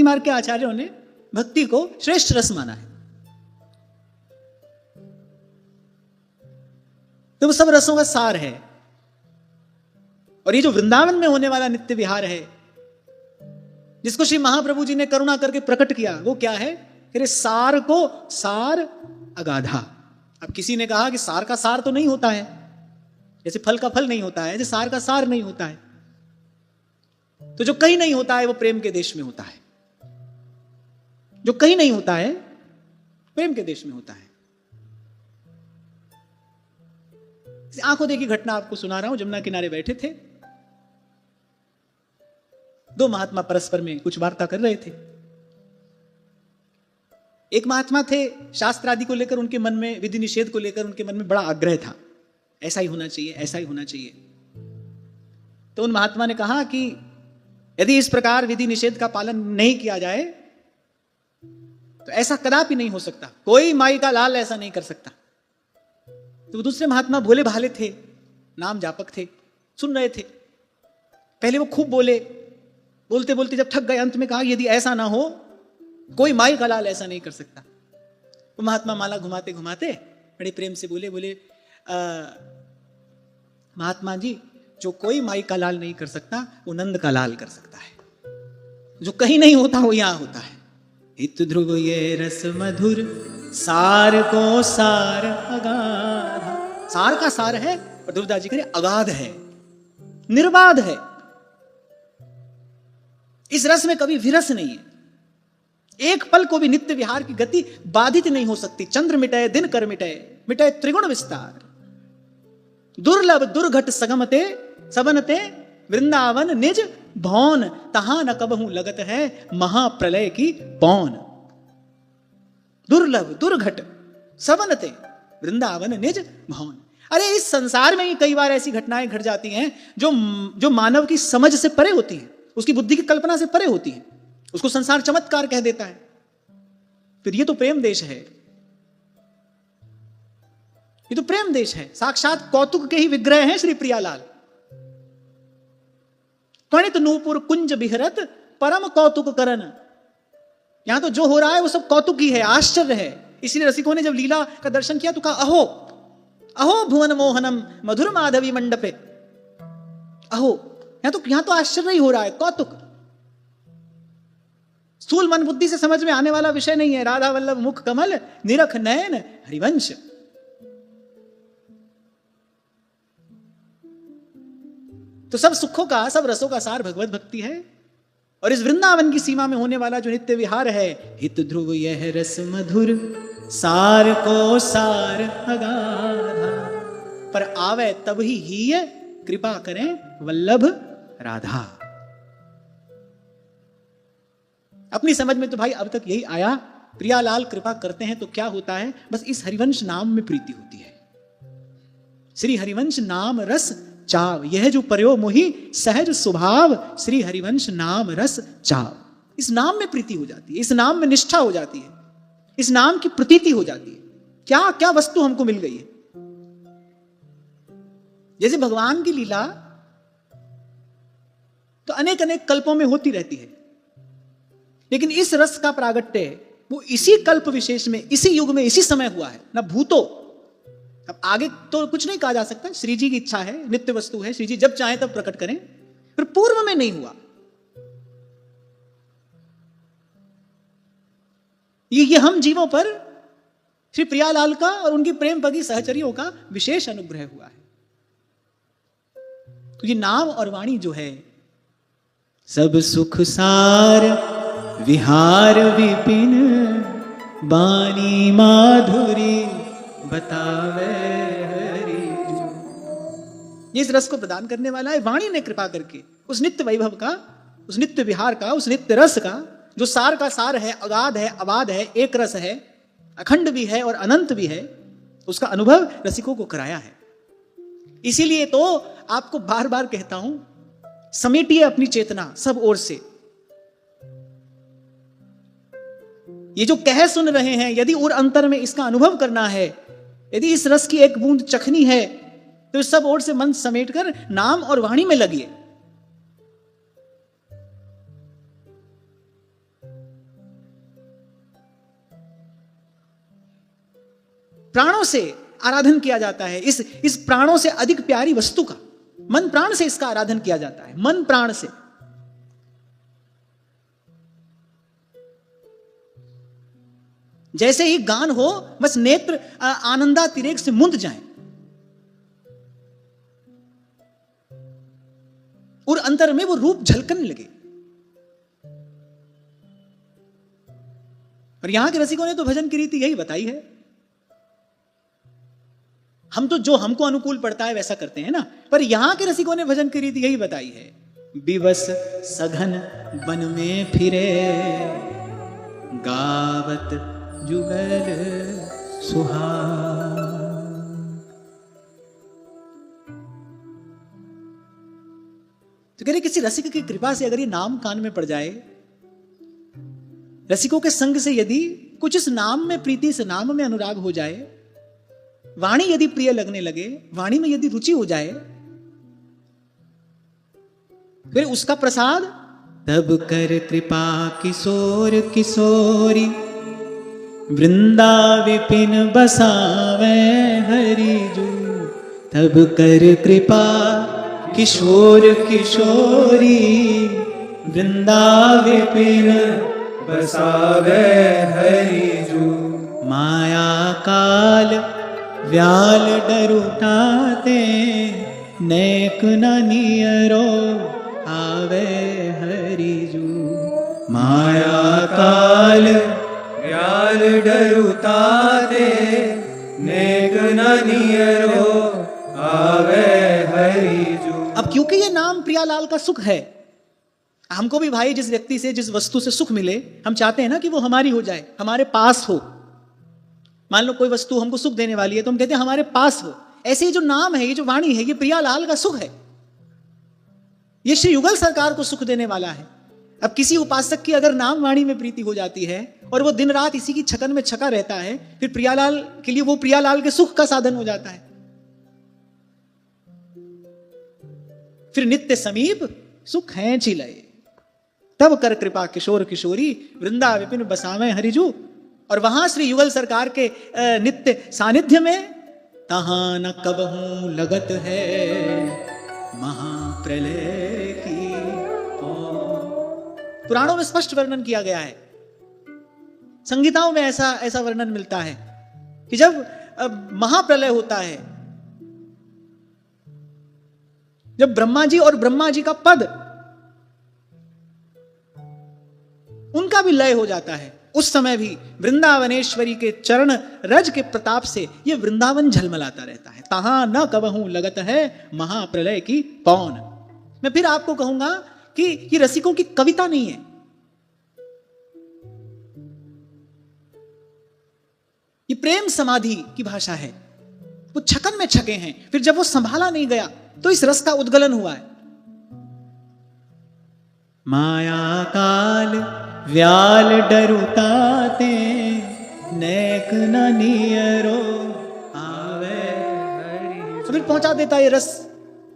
Speaker 1: मार्ग के आचार्यों ने भक्ति को श्रेष्ठ रस माना है। तो वो सब रसों का सार है। और ये जो वृंदावन में होने वाला नित्य विहार है, जिसको श्री महाप्रभु जी ने करुणा करके प्रकट किया, वो क्या है? कि सार को सार अगाधा। अब किसी ने कहा कि सार का सार तो नहीं होता है, जैसे फल का फल नहीं होता है, जैसे सार का सार नहीं होता है। तो जो कहीं नहीं होता है वो प्रेम के देश में होता है। जो कहीं नहीं होता है प्रेम के देश में होता है। आंखों देखी घटना आपको सुना रहा हूं। जमुना किनारे बैठे थे, 2 महात्मा परस्पर में कुछ वार्ता कर रहे थे। एक महात्मा थे, शास्त्र आदि को लेकर उनके मन में, विधि निषेध को लेकर उनके मन में बड़ा आग्रह था, ऐसा ही होना चाहिए, ऐसा ही होना चाहिए। तो उन महात्मा ने कहा कि यदि इस प्रकार विधि निषेध का पालन नहीं किया जाए तो ऐसा कदापि नहीं हो सकता, कोई माई का लाल ऐसा नहीं कर सकता। तो दूसरे महात्मा भोले भाले थे, नाम जापक थे, सुन रहे थे। पहले वो खूब बोले, बोलते बोलते जब थक गए, अंत में कहा यदि ऐसा ना हो, कोई माई का लाल ऐसा नहीं कर सकता। वो महात्मा माला घुमाते घुमाते बड़े प्रेम से बोले महात्मा जी, जो कोई माई का लाल नहीं कर सकता वो नंद का लाल कर सकता है। जो कहीं नहीं होता वो यहां होता है। हित ध्रुव ये रस मधुर, सार को सार अगाध। सार का सार है और ध्रुवदास जी कह रहे अगाध है, निर्बाध है। इस रस में कभी विरस नहीं है। एक पल को भी नित्य विहार की गति बाधित नहीं हो सकती। चंद्र मिटाए दिन कर मिटाए, मिटाए त्रिगुण विस्तार। दुर्लभ दुर्घट सगमते सबनते, वृंदावन निज भौन, तहां न कबहू लगत है महाप्रलय की पौन। दुर्लभ दुर्घट सबनते, वृंदावन निज भौन। अरे इस संसार में ही कई बार ऐसी घटनाएं घट जाती हैं जो मानव की समझ से परे होती हैं, उसकी बुद्धि की कल्पना से परे होती हैं। उसको संसार चमत्कार कह देता है। फिर ये तो प्रेम देश है, ये तो प्रेम देश है। साक्षात कौतुक के ही विग्रह हैं श्री प्रियालाल। त्वणित नूपुर कुंज बिहरत परम कौतुक करन। यहां तो जो हो रहा है वो सब कौतुक ही है, आश्चर्य है। इसलिए रसिकों ने जब लीला का दर्शन किया तो कहा अहो अहो भुवन मोहनम मधुर माधवी मंडपे। अहो, यहां तो आश्चर्य ही हो रहा है, कौतुक। स्थूल मन बुद्धि से समझ में आने वाला विषय नहीं है। राधा वल्लभ मुख कमल, निरख नयन हरिवंश। तो सब सुखों का, सब रसों का सार भगवत भक्ति है। और इस वृंदावन की सीमा में होने वाला जो नित्य विहार है, हित ध्रुव यह रस मधुर, सार को सार अगाधा। पर आवे तब ही कृपा करें वल्लभ राधा। अपनी समझ में तो भाई अब तक यही आया, प्रियालाल कृपा करते हैं तो क्या होता है, बस इस हरिवंश नाम में प्रीति होती है। श्री हरिवंश नाम रस चाव, यह जो पर्यो मोहि सहज स्वभाव, श्री हरिवंश नाम रस चाव। इस नाम में प्रीति हो जाती है, इस नाम में निष्ठा हो जाती है, इस नाम की प्रतीति हो जाती है। क्या क्या वस्तु हमको मिल गई है। जैसे भगवान की लीला तो अनेक अनेक कल्पों में होती रहती है, लेकिन इस रस का प्रागट्य वो इसी कल्प विशेष में, इसी युग में, इसी समय हुआ है। ना भूतो, अब आगे तो कुछ नहीं कहा जा सकता। श्री जी की इच्छा है, नित्य वस्तु है, श्री जी जब चाहे तब प्रकट करें, पर पूर्व में नहीं हुआ। ये हम जीवों पर श्री प्रियालाल का और उनकी प्रेम पगी सहचरियों का विशेष अनुग्रह हुआ है। तो ये नाम और वाणी जो है, सब सुख सार विहार विपिन, बानी माधुरी बतावे हरि जो। इस रस को प्रदान करने वाला है वाणी ने कृपा करके, उस नित्य वैभव का, उस नित्य विहार का, उस नित्य रस का, जो सार का सार है, अगाध है, अबाध है, एक रस है, अखंड भी है और अनंत भी है, उसका अनुभव रसिकों को कराया है। इसीलिए तो आपको बार बार कहता हूं, समेटिए अपनी चेतना सब ओर से। ये जो कह सुन रहे हैं, यदि और अंतर में इसका अनुभव करना है, यदि इस रस की एक बूंद चखनी है, तो इस सब ओर से मन समेटकर नाम और वाणी में लगिए। प्राणों से आराधन किया जाता है, इस प्राणों से अधिक प्यारी वस्तु का, मन प्राण से इसका आराधन किया जाता है, मन प्राण से। जैसे ही गान हो, बस नेत्र आनंदातिरेक से मुंद जाएं और अंतर में वो रूप झलकने लगे। और यहां के रसिकों ने तो भजन की रीति यही बताई है। हम तो जो हमको अनुकूल पड़ता है वैसा करते हैं ना, पर यहां के रसिकों ने भजन की रीति यही बताई है। बिवस सघन वन में फिरे, गावत जुगल सुहाग। तो कह रहे किसी रसिक की कृपा से अगर ये नाम कान में पड़ जाए, रसिकों के संग से यदि कुछ इस नाम में प्रीति, इस नाम में अनुराग हो जाए, वाणी यदि प्रिय लगने लगे, वाणी में यदि रुचि हो जाए, फिर उसका प्रसाद, तब कर कृपा किशोर किशोरी, वृंदा विपिन बसावे हरिजू। तब कर कृपा किशोर किशोरी, वृंदा विपिन
Speaker 2: बसावे हरिजू।
Speaker 1: माया काल व्याल डरुटाते, नेक न नियरो आवे हरिजू।
Speaker 2: माया काल व्याल डरुताते, नेक न नियरो आवे हरिजू।
Speaker 1: अब क्योंकि ये नाम प्रियालाल का सुख है, हमको भी भाई जिस व्यक्ति से, जिस वस्तु से सुख मिले, हम चाहते हैं ना कि वो हमारी हो जाए, हमारे पास हो। मान लो कोई वस्तु हमको सुख देने वाली है तो हम कहते हैं हमारे पास हो। ऐसे ही जो नाम है, ये जो वाणी है, ये प्रियालाल का सुख है। ये श्री युगल सरकार को सुख देने वाला है। अब किसी उपासक की अगर नाम वाणी में प्रीति हो जाती है और वो दिन रात इसी की छकन में छका रहता है, फिर प्रियालाल के लिए वो प्रियालाल के सुख का साधन हो जाता है। फिर नित्य समीप सुख है चिलय, तब कर कृपा किशोर किशोरी, वृंदा विपिन बसावे हरिजू। और वहां श्री युगल सरकार के नित्य सानिध्य में, तहां न कबहू लगत है महाप्रलय की ओर। पुराणों में स्पष्ट वर्णन किया गया है, संगीताओं में ऐसा वर्णन मिलता है कि जब महाप्रलय होता है, जब ब्रह्मा जी और ब्रह्मा जी का पद, उनका भी लय हो जाता है, उस समय भी वृंदावनेश्वरी के चरण रज के प्रताप से ये वृंदावन झलमलाता रहता है। तहां न कबहू लगत है महाप्रलय की पौन। मैं फिर आपको कहूंगा कि ये रसिकों की कविता नहीं है, ये प्रेम समाधि की भाषा है। वो छकन में छके हैं, फिर जब वो संभाला नहीं गया तो इस रस का उद्गलन हुआ है। माया काल व्याल डरुताते, नेक न नियरो आवे हरि। फिर पहुंचा देता ये रस।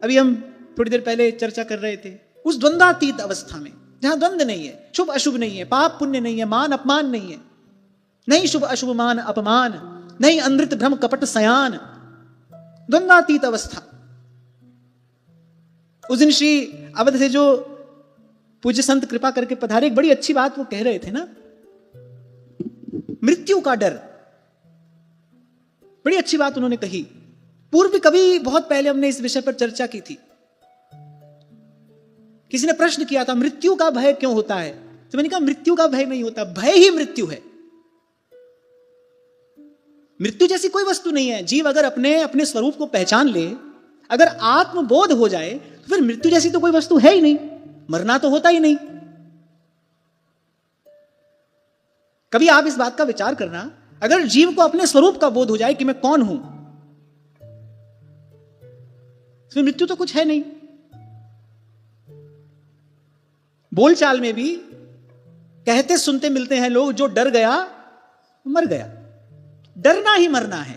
Speaker 1: अभी हम थोड़ी देर पहले चर्चा कर रहे थे उस द्वंद्वातीत अवस्था में, जहां द्वंद्व नहीं है, शुभ अशुभ नहीं है, पाप पुण्य नहीं है, मान अपमान नहीं है, नहीं शुभ अशुभ मान अपमान, नहीं अनृत भ्रम कपट सयान, द्वंद्वातीत अवस्था। उस दिन श्री अवध से जो पूज्य संत कृपा करके पधारे, एक बड़ी अच्छी बात वो कह रहे थे ना, मृत्यु का डर। बड़ी अच्छी बात उन्होंने कही। पूर्व कभी बहुत पहले हमने इस विषय पर चर्चा की थी। किसी ने प्रश्न किया था मृत्यु का भय क्यों होता है, तो मैंने कहा मृत्यु का भय नहीं होता, भय ही मृत्यु है। मृत्यु जैसी कोई वस्तु नहीं है। जीव अगर अपने स्वरूप को पहचान ले, अगर आत्मबोध हो जाए, तो फिर मृत्यु जैसी तो कोई वस्तु है ही नहीं, मरना तो होता ही नहीं। कभी आप इस बात का विचार करना, अगर जीव को अपने स्वरूप का बोध हो जाए कि मैं कौन हूं, तो मृत्यु तो कुछ है नहीं। बोलचाल में भी कहते सुनते मिलते हैं लोग, जो डर गया मर गया। डरना ही मरना है,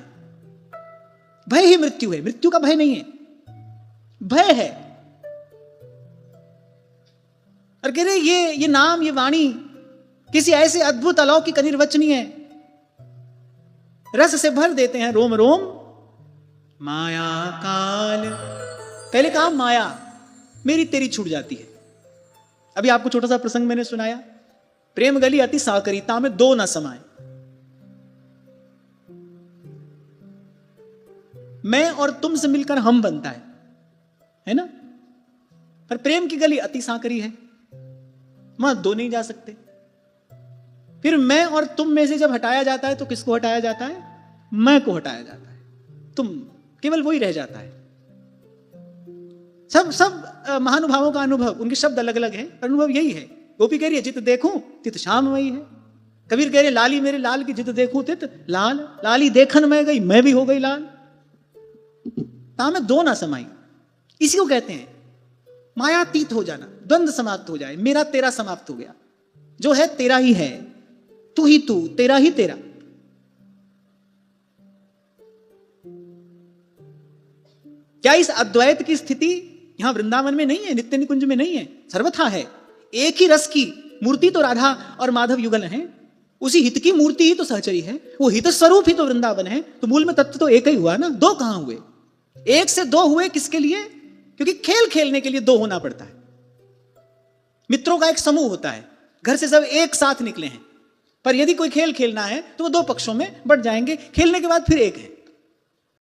Speaker 1: भय ही मृत्यु है। मृत्यु का भय नहीं है, भय है। और कह रहे ये नाम, ये वाणी किसी ऐसे अद्भुत अलौकिक अनिर्वचनीय रस से भर देते हैं रोम रोम। माया काल, पहले कहा माया मेरी तेरी छूट जाती है। अभी आपको छोटा सा प्रसंग मैंने सुनाया, प्रेम गली अति साकरीता में दो न समाए। मैं और तुम से मिलकर हम बनता है ना, पर प्रेम की गली अति साकरी है, वहां दो नहीं जा सकते। फिर मैं और तुम में से जब हटाया जाता है तो किसको हटाया जाता है? मैं को हटाया जाता है, तुम केवल वही रह जाता है। सब महानुभावों का अनुभव, उनके शब्द अलग अलग हैं, अनुभव यही है। गोपी कह रही है जित देखूं तित श्याम वही है। कबीर कह रहे लाली मेरे लाल की जित देखूं तित लाल, लाली देखन में गई मैं भी हो गई लाल। में दो ना समाई, इसी को कहते हैं मायातीत हो जाना, द्वंद्व समाप्त हो जाए, मेरा तेरा समाप्त हो गया। जो है तेरा ही है, तू ही तू, तेरा ही तेरा। क्या इस अद्वैत की स्थिति यहां वृंदावन में नहीं है, नित्य निकुंज में नहीं है, सर्वथा है। एक ही रस की मूर्ति तो राधा और माधव युगल हैं, उसी हित की मूर्ति ही तो सहचरी है, वो हित स्वरूप ही तो वृंदावन है। तो मूल में तत्व तो एक ही हुआ ना, दो कहां हुए? एक से दो हुए किसके लिए? क्योंकि खेल खेलने के लिए दो होना पड़ता है। मित्रों का एक समूह होता है, घर से सब एक साथ निकले हैं, पर यदि कोई खेल खेलना है तो वो दो पक्षों में बंट जाएंगे, खेलने के बाद फिर एक है।